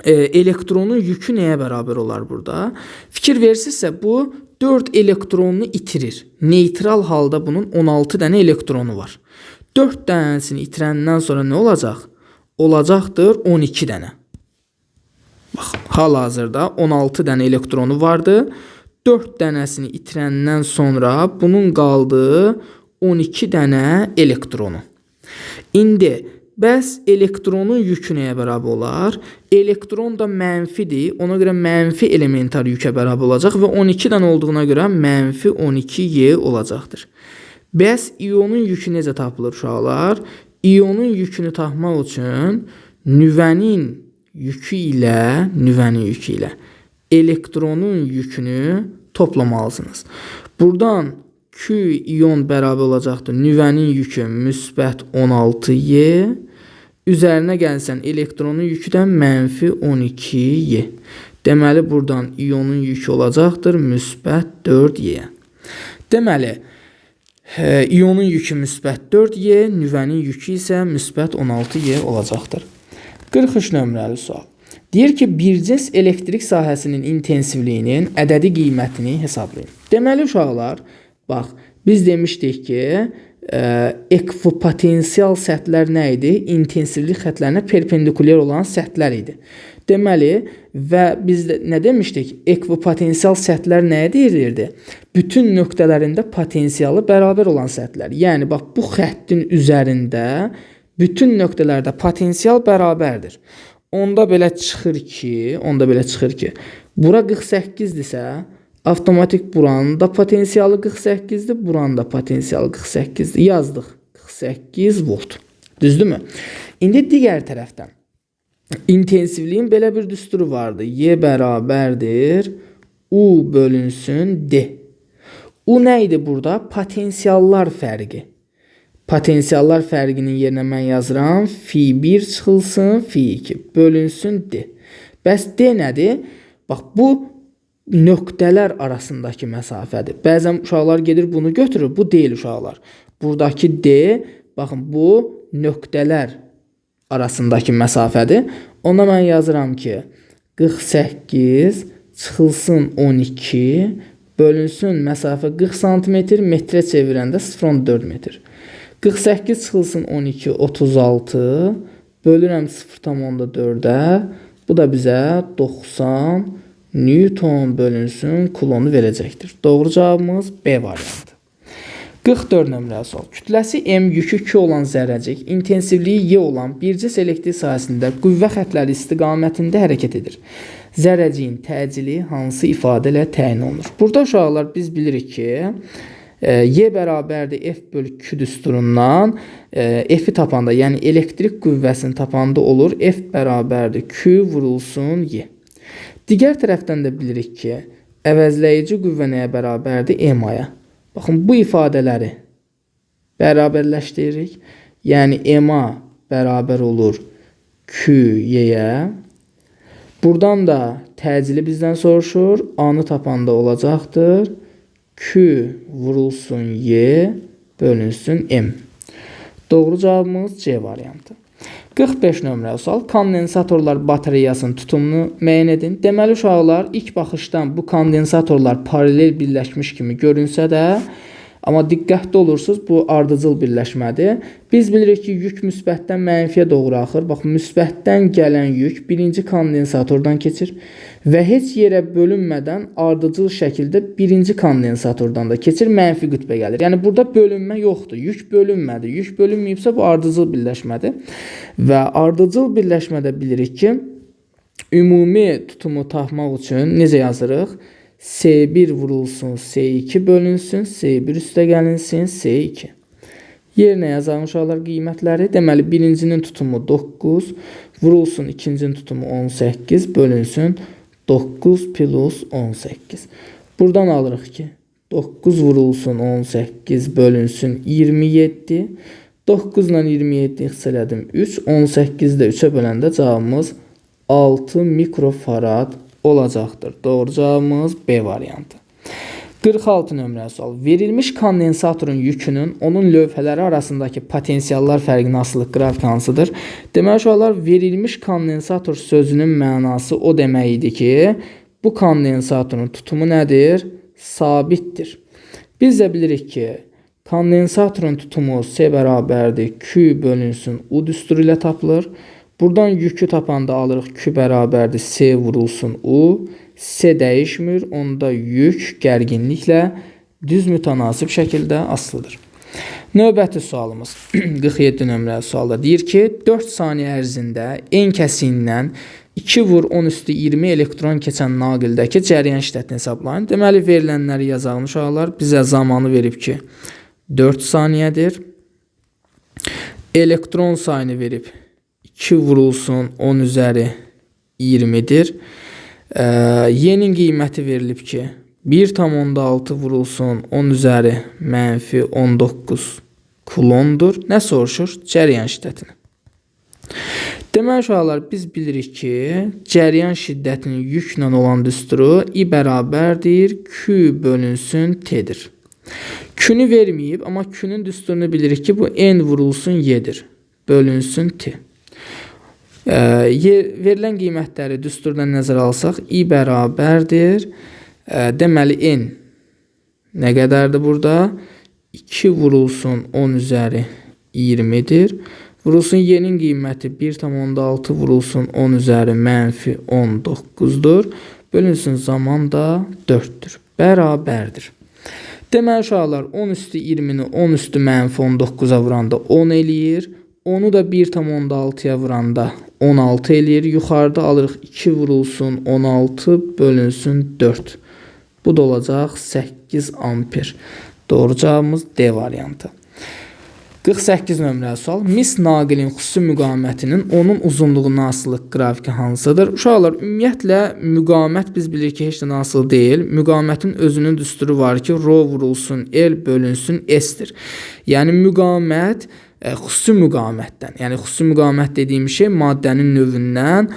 elektronun yükü nəyə bərabər olar burada? Fikir versinizsə, bu 4 elektronunu itirir. Neytral halda bunun 16 dənə elektronu var. 4 dənəsini itirəndən sonra nə olacaq? Olacaqdır 12 dənə. Bax, hal-hazırda 16 dənə elektronu vardı. 4 dənəsini itirəndən sonra bunun qaldığı 12 dənə elektronu. İndi Bəs elektronun yükü nəyə bərabər olar? Elektron da mənfidir. Ona görə mənfi elementar yükə bərabər olacaq və 12-dən olduğuna görə mənfi 12y olacaqdır. Bəs iyonun yükü necə tapılır uşaqlar? İyonun yükünü tapmaq üçün nüvənin yükü ilə elektronun yükünü toplamalısınız. Buradan Q iyon bərabər olacaqdır. Nüvənin yükü müsbət 16y. Üzərinə gəlsən elektronun yükü də mənfi 12y. Deməli buradan iyonun yükü olacaqdır müsbət 4y. Deməli iyonun yükü müsbət 4y, nüvənin yükü isə müsbət 16y olacaqdır. 43 nömrəli sual. Deyir ki, bir cins elektrik sahəsinin intensivliyinin ədədi qiymətini hesablayın. Deməli uşaqlar, bax, biz demişdik ki, ekvipotensial səthlər nə idi? İntensivlik xətlərinə perpendikulyar olan səthlər idi. Deməli, və biz nə demişdik? Ekvipotensial səthlər nəyə deyilirdi? Bütün nöqtələrində potensialı bərabər olan səthlər. Yəni, bax, bu xəttin üzərində bütün nöqtələrdə potensial bərabərdir. Onda belə çıxır ki, bura 48-dirsə, avtomatik buranın da potensialı 48-dir, buranın da potensialı 48-dir. Yazdıq. 48 volt. Düzdürmü? İndi digər tərəfdən intensivliyin belə bir düsturu vardı. Y bərabərdir U bölünsün D. U nə idi burada? Potensiallar fərqi. Potensiallar fərqinin yerinə mən yazıram. Fi 1 çıxılsın, fi 2 bölünsün D. Bəs D nədir? Bax, bu nöqtələr arasındakı məsafədir. Bəzən uşaqlar gedir bunu götürür. Bu deyil uşaqlar. Buradakı D, baxın, bu nöqtələr arasındakı məsafədir. Ona mən yazıram ki, 48 çıxılsın 12 bölünsün məsafə 40 cm, metrə çevirəndə 0,4 metr. 48 çıxılsın 12, 36 bölürəm 0,4-ə. Bu da bizə 90 Newton bölünsün kulonu verəcəkdir. Doğru cavabımız B variantı. 44 nömrəli sual. Kütləsi M, yükü Q olan zərrəcik, intensivliyi Y olan bir cins elektrik sahəsində qüvvə xətləri istiqamətində hərəkət edir. Zərrəciyin təcili hansı ifadə ilə təyin olunur? Burada uşaqlar biz bilirik ki, Y bərabərdir F bölü Q düsturundan F-i tapanda, yəni elektrik qüvvəsini tapanda olur. F bərabərdir Q vurulsun Y. Digər tərəfdən də bilirik ki, əvəzləyici qüvvə nəyə bərabərdir? M-aya. Baxın, bu ifadələri bərabərləşdiririk. Yəni, M-a bərabər olur Q-yə. Buradan da təcili bizdən soruşur. A-nı tapanda olacaqdır. Q vurulsun Y bölünsün M. Doğru cavabımız C variantı. 45 nömrəli sual. Kondensatorlar batareyasının tutumunu müəyyən edin. Deməli uşaqlar, ilk baxışdan bu kondensatorlar paralel birləşmiş kimi görünsə də, amma diqqətli olursunuz, bu ardıcıl birləşmədir. Biz bilirik ki, yük müsbətdən mənfiyə doğru axır. Bax, müsbətdən gələn yük birinci kondensatordan keçir və heç yerə bölünmədən ardıcıl şəkildə birinci kondensatordan da keçir, mənfi qütbə gəlir. Yəni, burada bölünmə yoxdur. Yük bölünmədi. Yük bölünməyibsə, bu ardıcıl birləşmədir. Və ardıcıl birləşmədə bilirik ki, ümumi tutumu tapmaq üçün necə yazırıq? S1 vurulsun, S2 bölünsün, S1 üstə gəlinsin, S2. Yerinə yazalım uşaqlar qiymətləri. Deməli, birincinin tutumu 9, vurulsun, ikincinin tutumu 18, bölünsün 9 plus 18. Buradan alırıq ki, 9 vurulsun 18, bölünsün 27. 9 ilə 27 xisələdim 3, 18-də 3-ə böləndə cavabımız 6 mikrofarad olacaqdır. Doğru cavabımız B variantı. 46 nömrəli sual. Verilmiş kondensatorun yükünün onun lövhələri arasındakı potensiallar fərqinin asılılıq qrafiki hansıdır? Deməli uşaqlar, verilmiş kondensator sözünün mənası o demək idi ki, bu kondensatorun tutumu nədir? Sabitdir. Biz də bilirik ki, kondensatorun tutumu S bərabərdir Q bölünsün U düsturu ilə tapılır. Buradan yükü tapanda alırıq Q bərabərdir S vurulsun U. S dəyişmir, onda yük gərginliklə düz mütənasib şəkildə asılıdır. Növbəti sualımız 47 nömrəli sualda deyir ki, 4 saniyə ərzində N kəsiyindən 2 vur 10 üstü 20 elektron keçən naqildəki cəryan şiddətini hesablayın. Deməli, verilənləri yazalım uşaqlar. Bizə zamanı verib ki, 4 saniyədir. Elektron sayını verib 2 vurulsun 10 üzəri 20'dir. Y'nin qiyməti verilib ki, 1,6 vurulsun 10 üzəri mənfi 19 kulondur. Nə soruşur? Cəryan şiddətini. Deməli uşaqlar, biz bilirik ki, cəryan şiddətinin yüklə olan düsturu I bərabərdir Q bölünsün T'dir. Q'nü verməyib, amma Q'nün düsturunu bilirik ki, bu N vurulsun Y'dir. Bölünsün T. Verilən qiymətləri düsturdan nəzərə alsaq, I bərabərdir. Deməli, N nə qədərdir burada? 2 vurulsun 10 üzəri 20'dir. Vurulsun Y'nin qiyməti 1,6 vurulsun 10 üzəri mənfi 19'dur. Bölünsün zaman da 4'dür. Bərabərdir. Deməli uşaqlar, 10 üstü 20'ni 10 üstü mənfi 19'a vuranda 10 eləyir. Onu da 1,6'ya vuranda 16 eləyir. Yuxarıda alırıq 2 vurulsun 16 bölünsün 4. Bu da olacaq 8 amper. Doğru cavabımız D variantı. 48 nömrəli sual. Mis naqilin xüsusi müqamətinin onun uzunluğundan asılı qrafiki hansıdır? Uşaqlar, ümumiyyətlə müqamət biz bilirik ki, heç də asılı deyil. Müqamətin özünün düsturu var ki, rho vurulsun L bölünsün S-dir. Yəni müqamət xüsusi müqamətdən, yəni xüsusi müqamət dediyim şey maddənin növündən,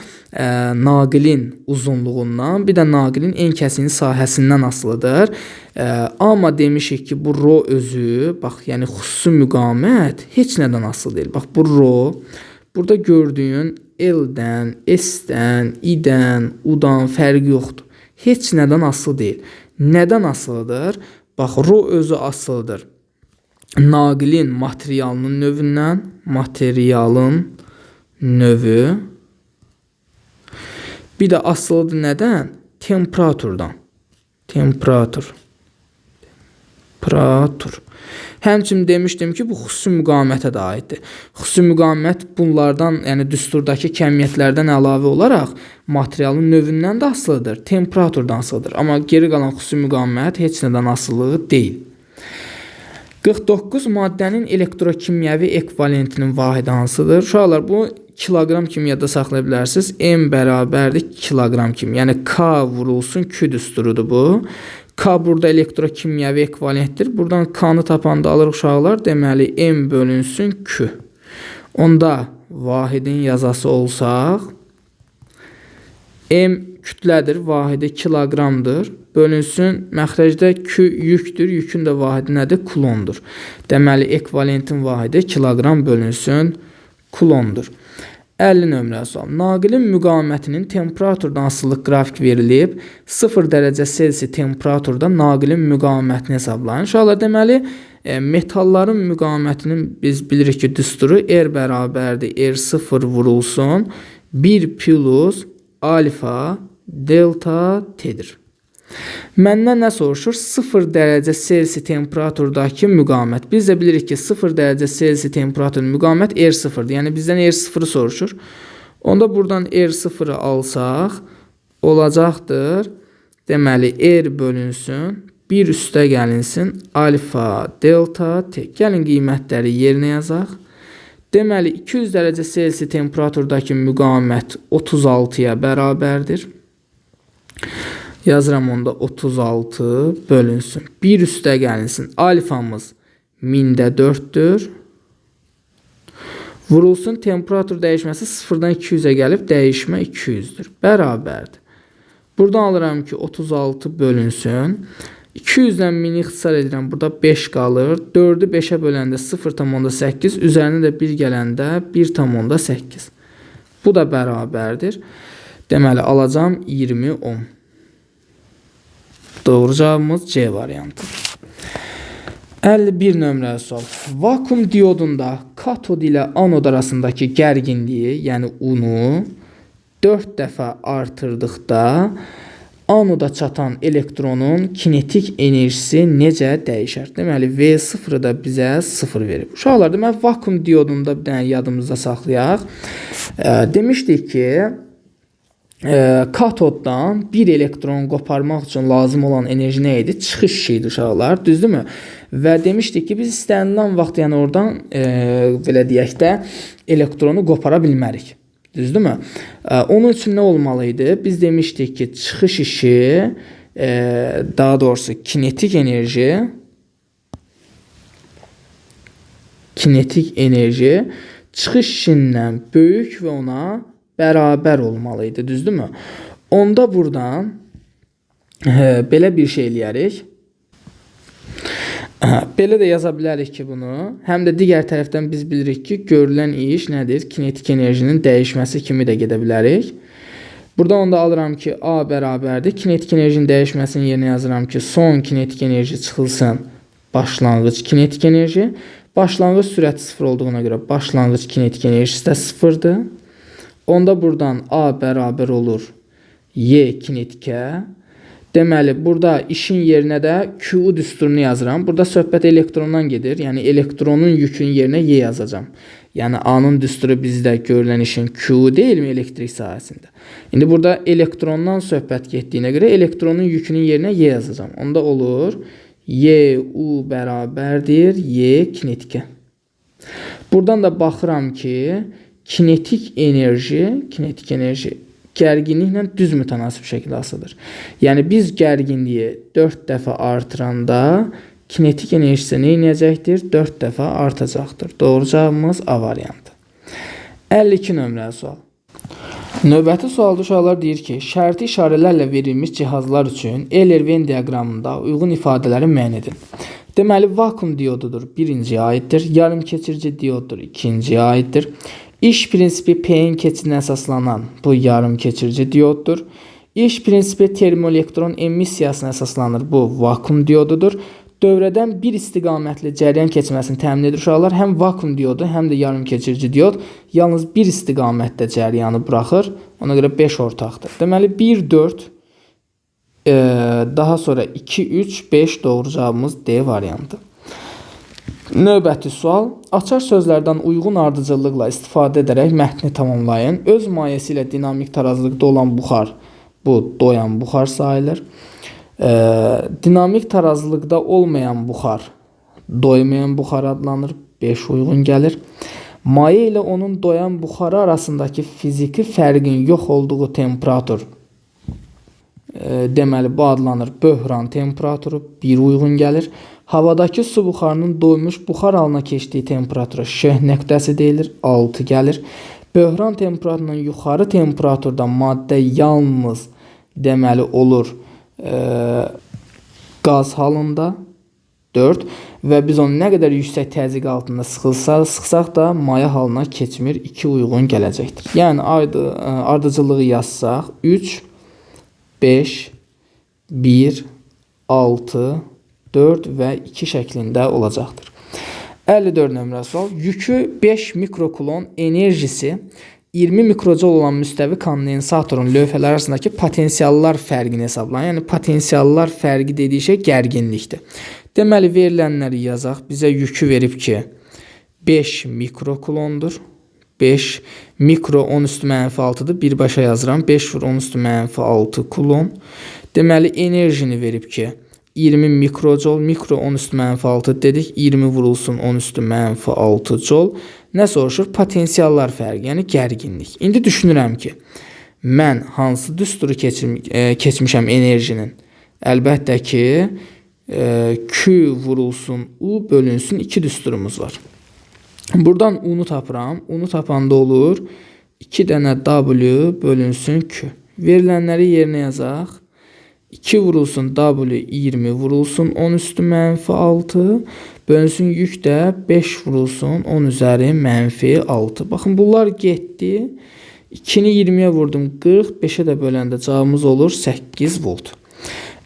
naqilin uzunluğundan, bir də naqilin en kəsiyin sahəsindən asılıdır. Amma demişik ki, bu rho özü, bax, yəni xüsusi müqamət heç nədən asılı deyil. Bax, bu rho, burada gördüyün L-dən, S-dən, I-dən, U-dan fərqi yoxdur. Heç nədən asılı deyil. Nədən asılıdır? Bax, rho özü asılıdır. Naqilin materialının növündən, materialın növü, bir də asılıdır nədən? Temperaturdan. Temperatur. Həmçinin demişdim ki, bu xüsusi müqamətə də aiddir. Xüsusi müqamət bunlardan, yəni düsturdakı kəmiyyətlərdən əlavə olaraq materialın növündən də asılıdır, temperaturdan asılıdır. Amma geri qalan xüsusi müqamət heç nədən asılı deyil. 49 maddənin elektrokimyəvi ekvivalentinin vahidi hansıdır? Uşaqlar, bu kiloqram kimi yadda saxlaya bilərsiniz. M bərabərdir kiloqram kimi. Yəni K vurulsun Q düsturudur bu. K burada elektrokimyəvi ekvivalentdir. Buradan K-nı tapanda alırıq uşaqlar. Deməli, M bölünsün Q. Onda vahidin yazası olsaq, M kütlədir, vahidi kiloqramdır. Bölünsün, məxrəcdə Q yükdür, yükün də vahidi nədir? Kulondur. Deməli, ekvivalentin vahidi kiloqram bölünsün kulondur. 50 nömrəli sual. Naqilin müqamətinin temperaturdan asılılıq qrafik verilib. 0 dərəcə Selsi temperaturda naqilin müqamətini hesablayın. Uşaqlar, deməli, metalların müqamətinin biz bilirik ki, düsturu R bərabərdir. R0 vurulsun 1 plus alfa delta T'dir. Məndən nə soruşur? 0 dərəcə Selsi temperaturdakı müqamət. Biz də bilirik ki, 0 dərəcə Selsi temperaturun müqamət R0'dır. Yəni bizdən R0'ı soruşur. Onda buradan R0'ı alsaq, olacaqdır. Deməli, R bölünsün, 1 üstə gəlinsin, alfa delta T. Gəlin qiymətləri yerinə yazaq. Deməli, 200 dərəcə Selsi temperaturdakı müqamət 36'ya bərabərdir. Yazıram onda 36 bölünsün. 1 üstə gəlinsin. Alfamız 1000'də 4'dür. Vurulsun temperatur dəyişməsi 0'dan 200'ə gəlib dəyişmə 200'dür. Bərabərdir. Buradan alıram ki 36 bölünsün. 200'dən 1000'i ixtisar edirəm. Burada 5 qalır. 4'ü 5'ə böləndə 0,8. Üzərinə də 1 gələndə 1,8. Bu da bərabərdir. Deməli, alacam 20 ohm. Doğru cevabımız C variantı. 51 nömrəli sual. Vakum diodunda katod ilə anod arasındakı gərginliyi, yəni U-nu 4 dəfə artırdıqda Anoda çatan elektronun kinetik enerjisi necə dəyişər? Deməli, V0 da bizə 0 verib. Uşaqlar, deməli, vakuum diodunda bir dənə yadımızda saxlayaq. Demişdik ki, katoddan bir elektron qoparmaq üçün lazım olan enerji nə idi? Çıxış şeydi uşaqlar, düzdürmü? Və demişdik ki, biz istənilən vaxt, yəni oradan belə deyək də, elektronu qopara bilmərik. Düzdürmü? Onun üçün nə olmalıydı? Biz demişdik ki, çıxış işi, daha doğrusu kinetik enerji çıxış işindən böyük və ona bərabər olmalıydı. Düzdürmü? Onda buradan belə bir şey eləyərik. Belə də yaza bilərik ki, bunu. Həm də digər tərəfdən biz bilirik ki, görülən iş nədir? Kinetik enerjinin dəyişməsi kimi də gedə bilərik. Burada onda alıram ki, A bərabərdir. Kinetik enerjinin dəyişməsinin yerinə yazıram ki, son kinetik enerji çıxılsın başlanğıc kinetik enerji. Başlanğıc sürəti 0 olduğuna görə başlanğıc kinetik enerjisi də 0-dır. Onda buradan A bərabər olur Y kinetikə. Deməli, burada işin yerinə də Q düsturunu yazıram. Burada söhbət elektrondan gedir. Yəni, elektronun yükün yerinə Y yazacağım. Yəni, A-nın düsturu bizdə görülən işin Q deyilmi elektrik sahəsində? İndi burada elektrondan söhbət getdiyinə görə elektronun yükünün yerinə Y yazacağım. Onda olur Y, U bərabərdir Y kinetikə. Buradan da baxıram ki, kinetik enerji gərginliklə düz mütənasib şəkildə asılıdır. Yəni, biz gərginliyi 4 dəfə artıranda kinetik enerjisi nə edəcəkdir? 4 dəfə artacaqdır. Doğru cavabımız A variantı. 52 nömrəli sual. Növbəti sualda uşaqlar deyir ki, şərti işarələrlə verilmiş cihazlar üçün Euler-Venn diaqramında uyğun ifadələri müəyyən edin. Deməli, vakuum diodudur, birinciyə aiddir. Yarım keçirici dioddur, ikinciyə aiddir. İş prinsipi P-in keçidinə əsaslanan bu yarım keçirici dioddur. İş prinsipi termoelektron emissiyasına əsaslanır. Bu vakuum diodudur. Dövrədən bir istiqamətli cəryan keçməsini təmin edir uşaqlar. Həm vakuum diodu, həm də yarım keçirici diod yalnız bir istiqamətdə cəryanı buraxır. Ona görə 5 ortaqdır. Deməli 1, 4, daha sonra 2, 3, 5 doğru cavabımız D variantı. Növbəti sual. Açar sözlərdən uyğun ardıcıllıqla istifadə edərək mətni tamamlayın. Öz mayəsi ilə dinamik tarazlıqda olan buxar, bu doyan buxar sayılır. Dinamik tarazlıqda olmayan buxar, doymayan buxar adlanır. 5 uyğun gəlir. Maye ilə onun doyan buxarı arasındakı fiziki fərqin yox olduğu temperatur, deməli, bu adlanır böhran temperaturu. 1 uyğun gəlir. Havadakı su buxarının doymuş buxar halına keçdiyi temperatura şeh nöqtəsi deyilir. 6 gəlir. Böhran temperaturundan yuxarı temperaturda maddə yalnız deməli olur qaz halında. 4 və biz onu nə qədər yüksək təzyiq altında sıxsaq da maya halına keçmir. 2 uyğun gələcəkdir. Yəni ardıcıllığı yazsaq 3, 5, 1, 6, 4 və 2 şəklində olacaqdır. 54 nömrə sual. Yükü 5 mikrokulon, enerjisi 20 mikrojol olan müstəvi kondensatorun lövhələr arasındakı potensiallar fərqini hesablayın. Yəni, potensiallar fərqi dediyi şey gərginlikdir. Deməli, verilənləri yazaq. Bizə yükü verib ki, 5 mikrokulondur. 5 mikro 10 üstü mənfi 6'dır. Birbaşa yazıram. 5 vur 10 üstü mənfi 6 kulon. Deməli, enerjini verib ki, 20 mikrojol, mikro 10 üstü mənfi 6 dedik. 20 vurulsun 10 üstü mənfi 6 jol. Nə soruşur? Potensiallar fərqi, yəni gərginlik. İndi düşünürəm ki, mən hansı düsturu keçmişəm enerjinin? Əlbəttə ki, Q vurulsun U bölünsün 2 düsturumuz var. Buradan U'nu tapıram. U'nu tapanda olur 2 dənə W bölünsün Q. Verilənləri yerinə yazaq. 2 vurulsun W 20 vurulsun 10 üstü mənfi 6 bölünsün yük də 5 vurulsun 10 üzəri mənfi 6. Baxın, bunlar getdi. 2'ni 20'ye vurdum 40. 5'e də böləndə cavabımız olur 8 volt.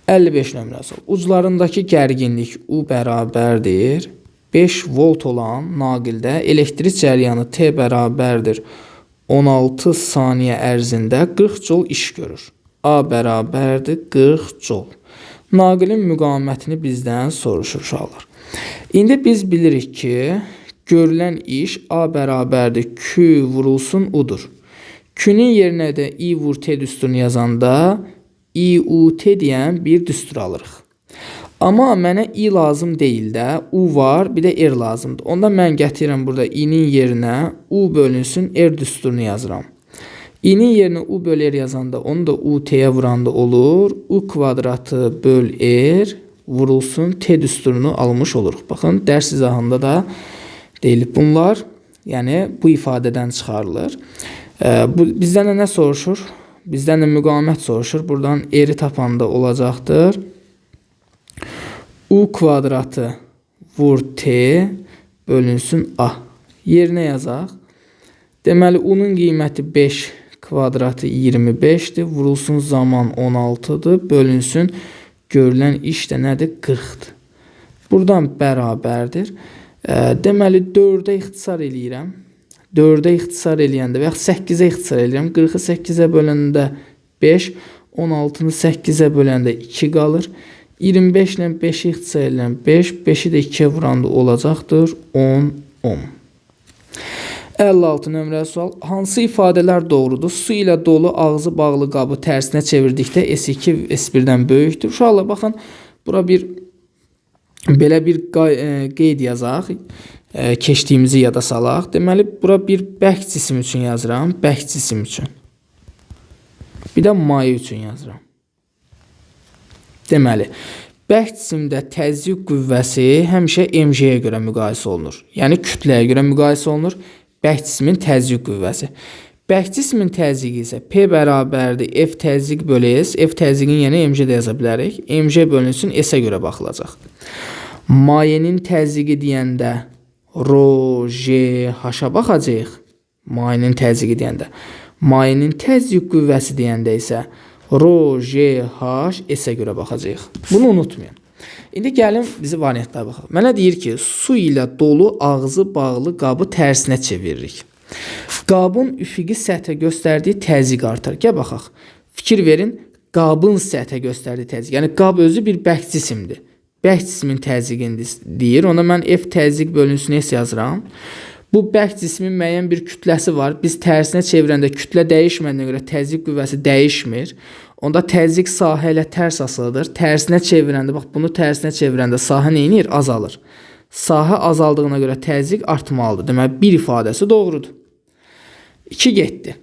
55 nömrəsi. Uclarındakı gərginlik U bərabərdir 5 volt olan naqildə elektrik cəryanı T bərabərdir 16 saniyə ərzində 40 jol iş görür. A bərabərdir 40 joule. Naqilin müqavimətini bizdən soruşur uşaqlar. İndi biz bilirik ki, görülən iş A bərabərdir Q vurulsun U-dur. Q-nin yerinə də I vur T düsturunu yazanda IUT deyən bir düstur alırıq. Amma mənə I lazım deyil də, U var, bir də R lazımdır. Onda mən gətirirəm burada I-nin yerinə U bölünsün R düsturunu yazıram. I-nin yerinə U böl R yazanda onu da UT-yə vuranda olur. U kvadratı böl R vurulsun T düsturunu almış oluruq. Baxın, dərs izahında da deyilib bunlar. Yəni, bu ifadədən çıxarılır. Bizdən nə soruşur? Bizdən də müqavimət soruşur. Buradan R-i tapanda olacaqdır. U kvadratı vur T bölünsün A. Yerinə yazaq. Deməli, U-nun qiyməti 5 kvadratı 25'dir. Vurulsun zaman 16'dır. Bölünsün görülən iş də nədir? 40'dır. Buradan bərabərdir. Deməli, 4'ə ixtisar eləyirəm. 4'ə ixtisar eləyəndə və yaxud 8'ə ixtisar eləyirəm. 40'ı 8'ə böləndə 5, 16'nı 8'ə böləndə 2 qalır. 25 ilə 5'i ixtisar eləyirəm 5, 5'i də 2'yə vuranda olacaqdır 10 ohm. 56 nömrəli sual. Hansı ifadələr doğrudur? Su ilə dolu ağzı bağlı qabı tərsinə çevirdikdə S2 S1-dən böyükdür. Uşaqlar, baxın, bura belə bir qeyd yazaq. Keçdiyimizi yada salaq. Deməli, bura bir bərk cisim üçün yazıram. Bərk cisim üçün. Bir də maye üçün yazıram. Deməli, bərk cisimdə təzyiq qüvvəsi həmişə mg-yə görə müqayisə olunur. Yəni, kütləyə görə müqayisə olunur. Bərk cismin təzyiq qüvvəsi. Bərk cismin təzyiqi isə P bərabərdir F təzyiq bölü S. F təzyiqin yerinə mg-də yaza bilərik. Mg bölünsün S-ə görə baxılacaq. Mayenin təzyiqi deyəndə Rho, J, H-a baxacaq. Mayenin təzyiqi deyəndə. Mayenin təzyiq qüvvəsi deyəndə isə Rho, J, H, S-ə görə baxacaq. Bunu unutmayın. İndi gəlin bizi variantlara baxaq. Mənə deyir ki, su ilə dolu ağzı bağlı qabı tərsinə çeviririk. Qabın üfüqi səthə göstərdiyi təzyiq artar. Gəl baxaq. Fikir verin, qabın səthə göstərdiyi təzyiq. Yəni, qab özü bir bərk cisimdir. Bərk cismin təzyiqini deyir. Ona mən F təzyiq bölünsün S yazıram. Bu bərk cismin müəyyən bir kütləsi var. Biz tərsinə çevirəndə kütlə dəyişmədiyinə görə təzyiq qüvvəsi dəyişmir. Onda təzyiq sahə ilə tərs asılıdır. Tərsinə çevirəndə, bax, bunu tərsinə çevirəndə sahə neyinir? Azalır. Sahə azaldığına görə təzyiq artmalıdır. Deməli, bir ifadəsi doğrudur. 2 getdi.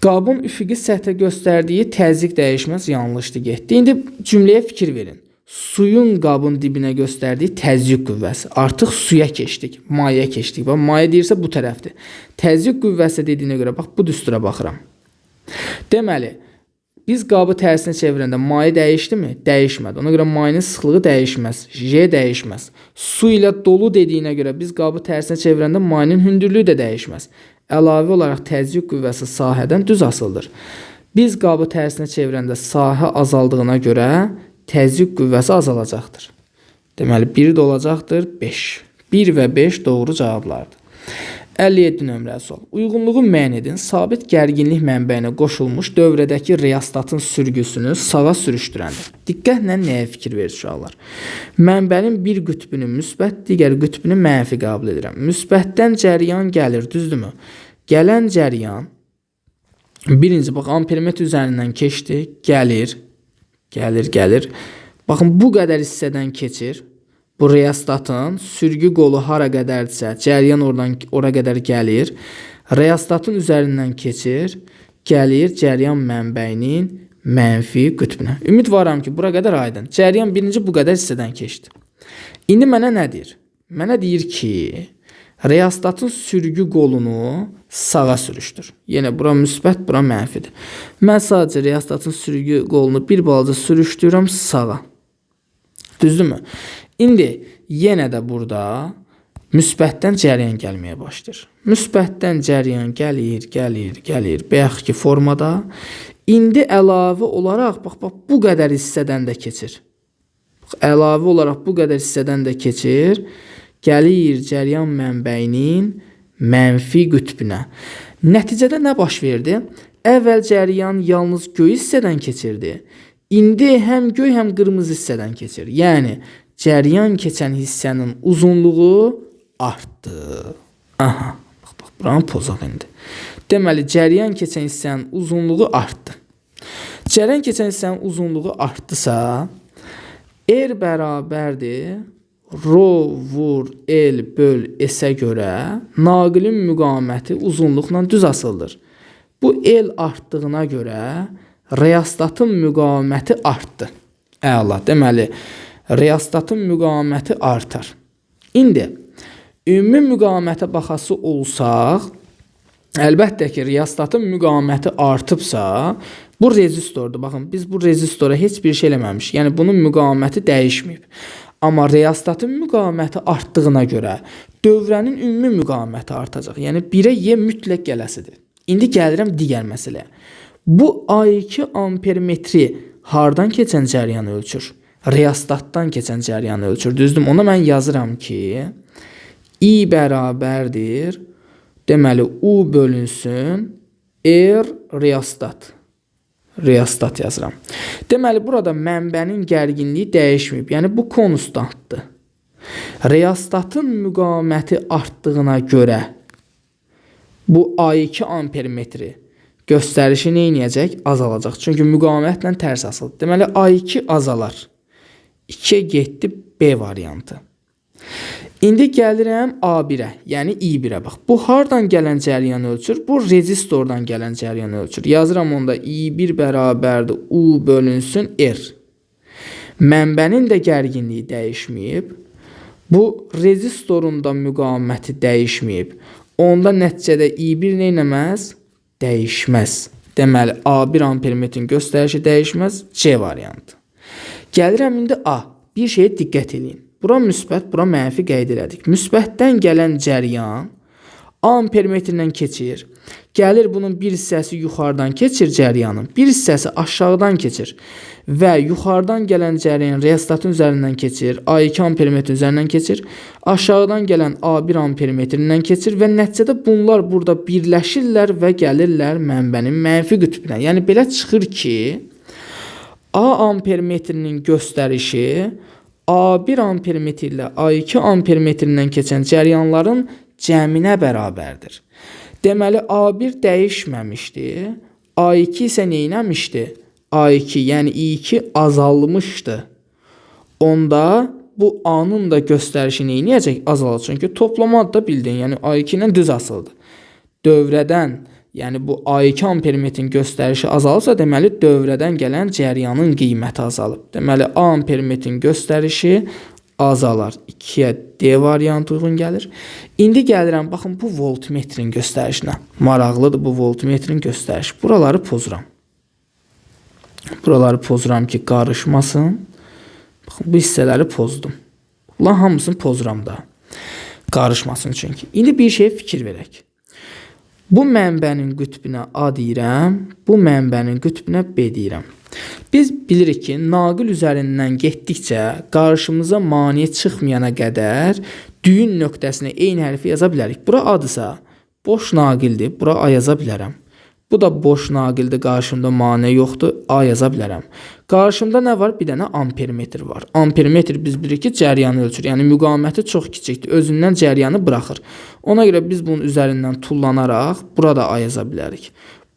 Qabın üfüqi səthə göstərdiyi təzyiq dəyişməz, yanlışdır, getdi. İndi cümləyə fikir verin. Suyun qabın dibinə göstərdiyi təzyiq qüvvəsi. Artıq suya keçdik, mayəyə keçdik. Bax, mayə deyirsə bu tərəfdir. Təzyiq qüvvəsi dediyinə görə, bax, bu düstura baxıram. Deməli, biz qabı tərsinə çevirəndə maye dəyişdimi? Dəyişmədi. Ona görə mayenin sıxlığı dəyişməz. J dəyişməz. Su ilə dolu dediyinə görə biz qabı tərsinə çevirəndə mayenin hündürlüyü də dəyişməz. Əlavə olaraq təzyiq qüvvəsi sahədən düz asılıdır. Biz qabı tərsinə çevirəndə sahə azaldığına görə təzyiq qüvvəsi azalacaqdır. Deməli, 1 də olacaqdır 5. 1 və 5 doğru cavablardır. 57 nömrəli sual. Uyğunluğu müəyyən edin. Sabit gərginlik mənbəyinə qoşulmuş dövrədəki reostatın sürgüsünü sağa sürüşdürəndir. Diqqətlə nəyə fikir verir uşaqlar? Mənbənin bir qütbünü müsbət, digər qütbünü mənfi qəbul edirəm. Müsbətdən cəryan gəlir, düzdürmü? Gələn cəryan birinci, bax, ampermetr üzərindən keçdi, gəlir. Baxın, bu qədər hissədən keçir. Bu reostatın sürgü qolu hara qədərdirsə, cəryan oradan ora qədər gəlir. Reostatın üzərindən keçir, gəlir cəryan mənbəyinin mənfi qütbünə. Ümidvaram ki, bura qədər aydın. Cəryan birinci bu qədər hissədən keçdi. İndi mənə nə deyir? Mənə deyir ki, reostatın sürgü qolunu sağa sürüşdür. Yenə bura müsbət, bura mənfidir. Mən sadəcə reostatın sürgü qolunu bir balaca sürüşdürürəm sağa. Düzdürmü? İndi yenə də burada müsbətdən cəryan gəlməyə başlayır. Müsbətdən cəryan gəlir. Bayaq ki formada. İndi əlavə olaraq, bax, bu qədər hissədən də keçir. Əlavə olaraq bu qədər hissədən də keçir. Gəlir cəryan mənbəyinin mənfi qütbünə. Nəticədə nə baş verdi? Əvvəl cəryan yalnız göy hissədən keçirdi. İndi həm göy, həm qırmızı hissədən keçir. Yəni cəryan keçən hissənin uzunluğu artdı. Aha, bax, buranı pozaq indi. Deməli, cəryan keçən hissənin uzunluğu artdı. Cəryan keçən hissənin uzunluğu artdısa, R bərabərdir rho vur L böl S-ə görə naqilin müqaməti uzunluqla düz asıldır. Bu L artdığına görə reostatın müqaməti artdı. Əla, deməli, reostatın müqaməti artar. İndi, ümumi müqamətə baxası olsaq, əlbəttə ki, reostatın müqaməti artıbsa, bu rezistordur. Baxın, biz bu rezistora heç bir şey eləməmişik. Yəni, bunun müqaməti dəyişməyib. Amma reostatın müqaməti artdığına görə dövrənin ümumi müqaməti artacaq. Yəni 1-ə Y mütləq gələsidir. İndi gəlirəm digər məsələyə. Bu A2 ampermetri hardan keçən cəryanı ölçür? Reostatdan keçən cəryanı ölçür. Düzdür? Ona mən yazıram ki, I bərabərdir. Deməli, U bölünsün R reostat. Reostat yazıram. Deməli, burada mənbənin gərginliyi dəyişməyib. Yəni, bu konstantdır. Reostatın müqaməti artdığına görə bu A2 ampermetri göstərişi nə edəcək? Azalacaq. Çünki müqamətlə tərs asıldı. Deməli, A2 azalar. 2-yə getdi B variantı. İndi gəlirəm A1-ə, yəni I1-ə bax. Bu hardan gələn cəryanı ölçür? Bu rezistordan gələn cəryanı ölçür. Yazıram onda I1 bərabərdir U bölünsün R. Mənbənin də gərginliyi dəyişməyib. Bu rezistorun da müqaməti dəyişməyib. Onda nəticədə I1 nə etməz? Dəyişməz. Deməli, A1 ampermetrin göstərişi dəyişməz. C variantı. Gəlirəm indi A. Bir şeyə diqqət edin. Bura müsbət, bura mənfi qeyd elədik. Müsbətdən gələn cəryan ampermetrlə keçir. Gəlir bunun bir hissəsi yuxarıdan keçir cəryanın, bir hissəsi aşağıdan keçir. Və yuxarıdan gələn cəryan reostatın üzərindən keçir, A2 ampermetrin üzərindən keçir. Aşağıdan gələn A1 ampermetrindən keçir və nəticədə bunlar burada birləşirlər və gəlirlər mənbənin mənfi qütbünə. Yəni belə çıxır ki, A ampermetrinin göstərişi A1 ampermetri ilə A2 ampermetrindən keçən cəryanların cəminə bərabərdir. Deməli, A1 dəyişməmişdi, A2 isə neynəmişdi? A2, yəni I2 azalmışdı. Onda bu A-nın da göstərişi neynəyəcək? Azalacaq. Çünki toplamadı da bildin, yəni A2 ilə düz asıldı. Dövrədən, yəni bu A2 ampermetrin göstərişi azalırsa, deməli dövrədən gələn cəryanın qiyməti azalıb. Deməli A ampermetrin göstərişi azalar. 2-yə D variantı uyğun gəlir. İndi gəlirəm, baxın bu voltmetrin göstərişinə. Maraqlıdır bu voltmetrin göstərişi. Buraları pozuram. Buraları pozuram ki, qarışmasın. Baxın, bu hissələri pozdum. Bunların hamısını pozuram da. Qarışmasın çünki. İndi bir şeyə fikir verək. Bu mənbənin qütbünə A deyirəm, bu mənbənin qütbünə B deyirəm. Biz bilirik ki, naqil üzərindən getdikcə qarşımıza maneə çıxmayana qədər düyün nöqtəsinə eyni hərfi yaza bilərik. Bura A-dırsa, boş naqildir, bura A yaza bilərəm. Bu da boş naqildir, qarşımda maneə yoxdur, A yaza bilərəm. Qarşımda nə var? Bir dənə ampermetr var. Ampermetr biz bilirik ki, cəryanı ölçür. Yəni müqaməti çox kiçikdir, özündən cəryanı buraxır. Ona görə biz bunun üzərindən tullanaraq burada A yaza bilərik.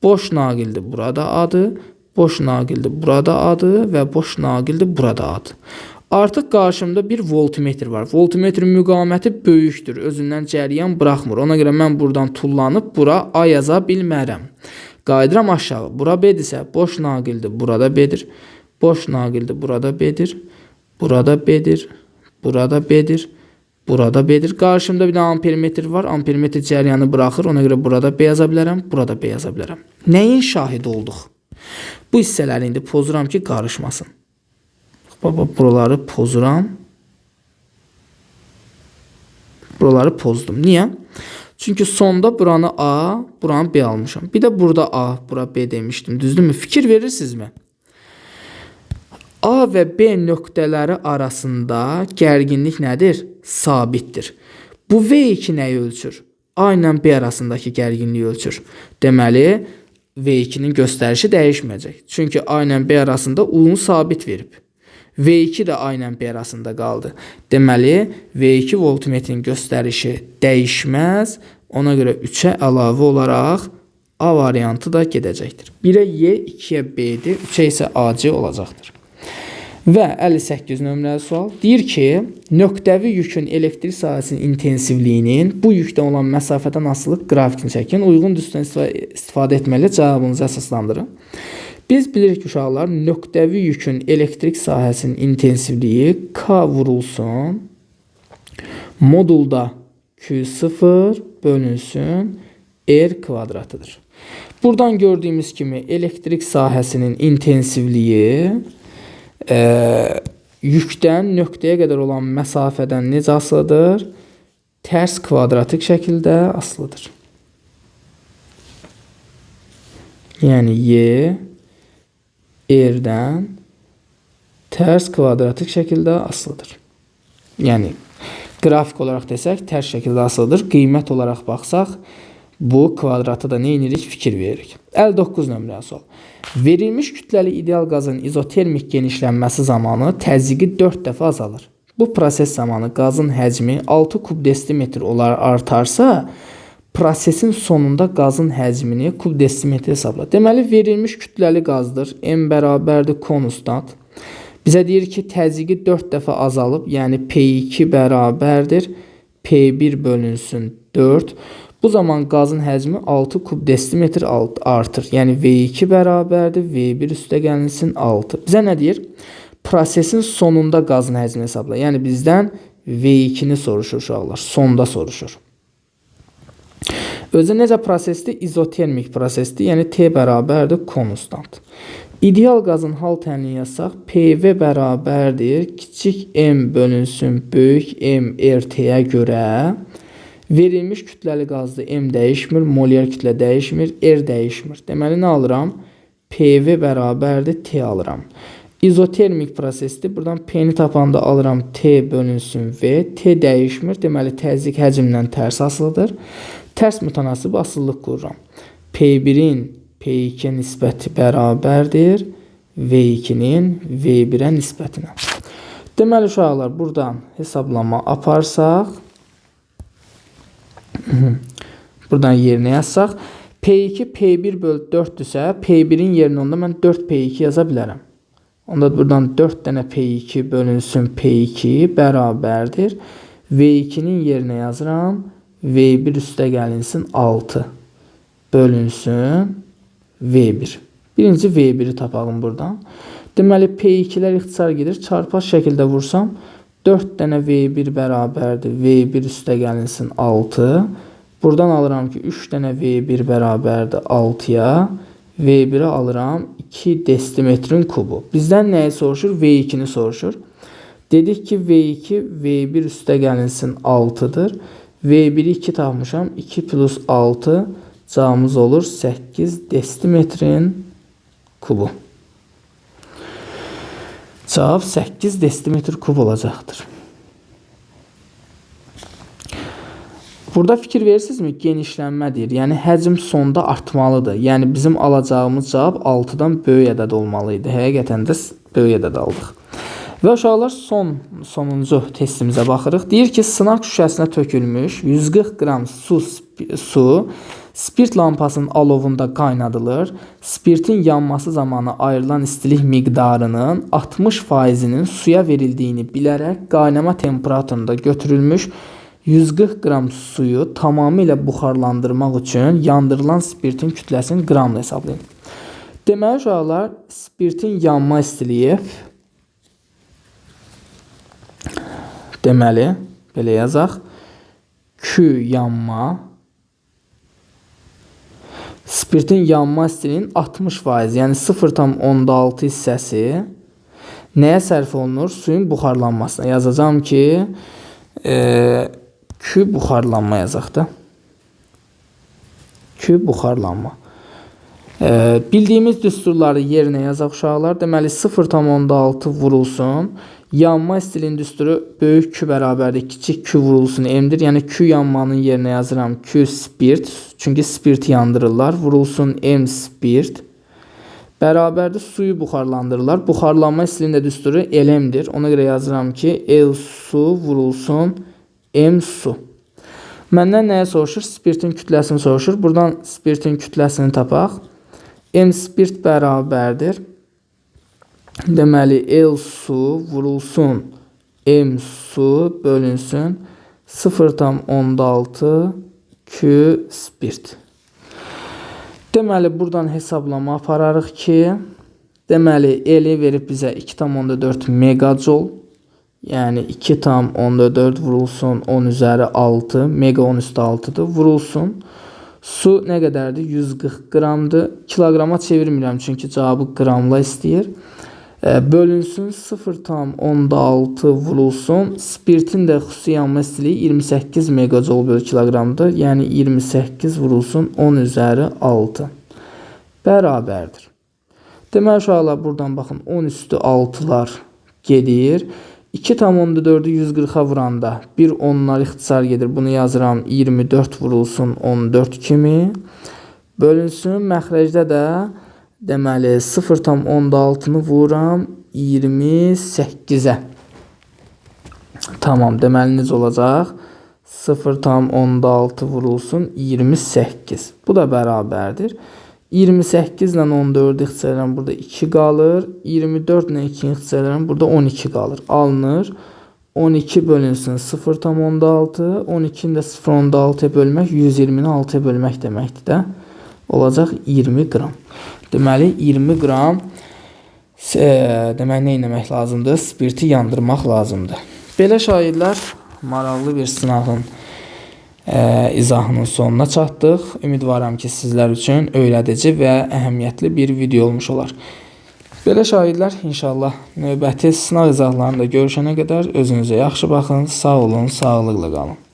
Boş naqildir, burada A-dır. Boş naqildir, burada A-dır və boş naqildir, burada A-dır. Artıq qarşımda bir voltmetr var. Voltmetrin müqaməti böyükdür, özündən cəryan buraxmır. Ona görə mən buradan tullanıb bura A yaza bilmərəm. Qayıdıram aşağı. Bura B-dirsə, boş naqildir, burada B-dir. Boş naqildir, burada B-dir. Burada B-dir. Burada B-dir. Burada B-dir. Qarşımda bir də ampermetr var. Ampermetr cəryanı buraxır. Ona görə burada B yaza bilərəm, burada B yaza bilərəm. Nəyin şahidi olduq? Bu hissələri indi pozuram ki, qarışmasın. Baba, buraları pozuram. Buraları pozdum. Niyə? Çünki sonda buranı A, buranı B almışam. Bir də burada A, bura B demişdim. Düzdürmü? Fikir verirsinizmi? A və B nöqtələri arasında gərginlik nədir? Sabitdir. Bu V2 nəyi ölçür? A ilə B arasındakı gərginliyi ölçür. Deməli, V2'nin göstərişi dəyişməyəcək. Çünki A ilə B arasında U-nu sabit verib. V2 də A ilə B arasında qaldı. Deməli, V2 voltmetrin göstərişi dəyişməz. Ona görə 3-ə əlavə olaraq A variantı da gedəcəkdir. 1-ə Y, 2-yə B-dir, 3-ə isə AC olacaqdır. Və 58 nömrəli sual deyir ki, nöqtəvi yükün elektrik sahəsinin intensivliyinin bu yükdə olan məsafədən asılı qrafikini çəkin. Uyğun düsturdan istifadə etməklə cavabınızı əsaslandırın. Biz bilirik ki, uşaqlar, nöqtəvi yükün elektrik sahəsinin intensivliyi K vurulsun modulda Q0 bölünsün R kvadratıdır. Buradan gördüyümüz kimi elektrik sahəsinin intensivliyi yükdən nöqtəyə qədər olan məsafədən necə asılıdır? Tərs kvadratik şəkildə asılıdır. Yəni Y R-dən tərs kvadratik şəkildə asılıdır. Yəni qrafik olaraq desək tərs şəkildə asılıdır. Qiymət olaraq baxsaq bu kvadratı da nə edirik? Fikir veririk. 59 nömrəli sual. Verilmiş kütləli ideal qazın izotermik genişlənməsi zamanı təzyiqi 4 dəfə azalır. Bu proses zamanı qazın həcmi 6 kub desimetr olaraq artarsa, prosesin sonunda qazın həcmini kub desimetr hesabla. Deməli, verilmiş kütləli qazdır. M bərabərdir konstant. Bizə deyir ki, təzyiqi 4 dəfə azalıb, yəni P2 bərabərdir P1 bölünsün 4. Bu zaman qazın həcmi 6 kub desimetr artır. Yəni V2 bərabərdir V1 üstə gəlinsin 6. Bizə nə deyir? Prosesin sonunda qazın həcmini hesabla. Yəni bizdən V2-ni soruşur uşaqlar. Sonda soruşur. Özü necə prosesdir? İzotermik prosesdir. Yəni T bərabərdir konstant. İdeal qazın hal tənliyi yazsaq PV bərabərdir kiçik M bölünsün böyük M RT-yə görə. Verilmiş kütləli qazda M dəyişmir, molyar kütlə dəyişmir, R dəyişmir. Deməli, nə alıram? PV bərabərdir T alıram. İzotermik prosesdir. Buradan P-ni tapanda alıram T bölünsün V. T dəyişmir. Deməli, təzyiq həcmdən tərs asılıdır. Tərs mütənasib asıllıq qururam. P1-in P2-yə nisbəti bərabərdir V2-nin V1-ə nisbətinə. Deməli, uşaqlar, buradan hesablama aparsaq, buradan yerinə yazsaq, P2 P1 böl 4-dürsə, P1-in yerinə onda mən 4P2 yaza bilərəm. Onda buradan 4 dənə P2 bölünsün P2 bərabərdir. V2-nin yerinə yazıram. V1 üstə gəlinsin 6 bölünsün V1. Birinci V1-i tapalım buradan. Deməli, P2-lər ixtisar gedir. Çarpaz şəkildə vursam, 4 dənə V1 bərabərdir. V1 üstə gəlinsin 6. Buradan alıram ki, 3 dənə V1 bərabərdir 6-ya. V1-i alıram 2 desimetrin kubu. Bizdən nəyi soruşur? V2-ni soruşur. Dedik ki, V2 V1 üstə gəlinsin 6-dır. V1-i 2 tapmışam. 2 plus 6 cavabımız olur 8 desimetrin kubu. Cavab 8 desimetr kub olacaqdır. Burada fikir verirsinizmi? Genişlənmədir. Yəni həcm sonda artmalıdır. Yəni bizim alacağımız cavab 6-dan böyük ədəd olmalıydı. Həqiqətən də böyük ədəd aldıq. Və uşaqlar sonuncu testimizə baxırıq. Deyir ki, sınaq şüşəsinə tökülmüş 140 qram su spirt lampasının alovunda qaynadılır. Spirtin yanması zamanı ayrılan istilik miqdarının 60%-nin suya verildiyini bilərək qaynama temperaturunda götürülmüş 140 qram suyu tamamilə buxarlandırmaq üçün yandırılan spirtin kütləsini qramla hesablayın. Deməli, uşaqlar, spirtin yanma istiliyi deməli, belə yazaq, Q yanma, spirtin yanma istiliyinin 60%, yəni 0,6 hissəsi nəyə sərf olunur? Suyun buxarlanmasına. Yazacağım ki, Q buxarlanma yazaq da. Q buxarlanma. Bildiyimiz düsturları yerinə yazaq uşaqlar. Deməli 0,6 vurulsun Yanma istiliyinin düsturu böyük Q bərabərdir kiçik Q vurulsun M-dir. Yəni Q yanmanın yerinə yazıram Q spirt. Çünki spirti yandırırlar. Vurulsun M spirt. Bərabərdir suyu buxarlandırırlar. Buxarlanma istiliyinin düsturu LM-dir. Ona görə yazıram ki L su vurulsun M su. Məndən nəyə soruşur? Spirtin kütləsini soruşur. Buradan spirtin kütləsini tapaq. M spirt bərabərdir. Deməli, L su vurulsun M su bölünsün 0,6 Q spirt. Deməli, buradan hesablama apararıq ki, deməli, L-i verib bizə 2,4 megajol. Yəni 2,4 vurulsun 10 üzəri 6. Mega 10 üstü 6'dır. Vurulsun. Su nə qədərdir? 140 qramdır. Kiloqrama çevirmirəm çünki cavabı qramla istəyir. Bölünsün 0,6 vurulsun. Spirtin də xüsusi yanma istiliyi 28 megajol bölü kiloqramdır. Yəni 28 vurulsun 10 üzəri 6. Bərabərdir. Deməli uşaqlar buradan baxın 10 üstü 6'lar gedir. 2,4'ü 140'a vuranda bir onlar ixtisar gedir. Bunu yazıram 24 vurulsun 14 kimi. Bölünsün məxrəcdə də deməli 0,6'nı vuram 28'ə. Tamam, deməli necə olacaq? 0,6 vurulsun 28. Bu da bərabərdir. 28 ilə 14 ixtisar edirəm, burada 2 qalır. 24 ilə 2 ixtisar edirəm, burada 12 qalır. Alınır. 12 bölünsün 0,6. 12'ni də 0,6'ya bölmək 120'ni 6'ya bölmək deməkdir də. Olacaq 20 qram. Deməli 20 qram demək nə etmək lazımdır? Spirti yandırmaq lazımdır. Belə şahidlər maraqlı bir sınağın izahının sonuna çatdıq. Ümidvaram ki, sizlər üçün öyrədici və əhəmiyyətli bir video olmuş olar. Belə şahidlər, inşallah növbəti sınaq izahlarında görüşənə qədər özünüzə yaxşı baxın, sağ olun, sağlıqla qalın.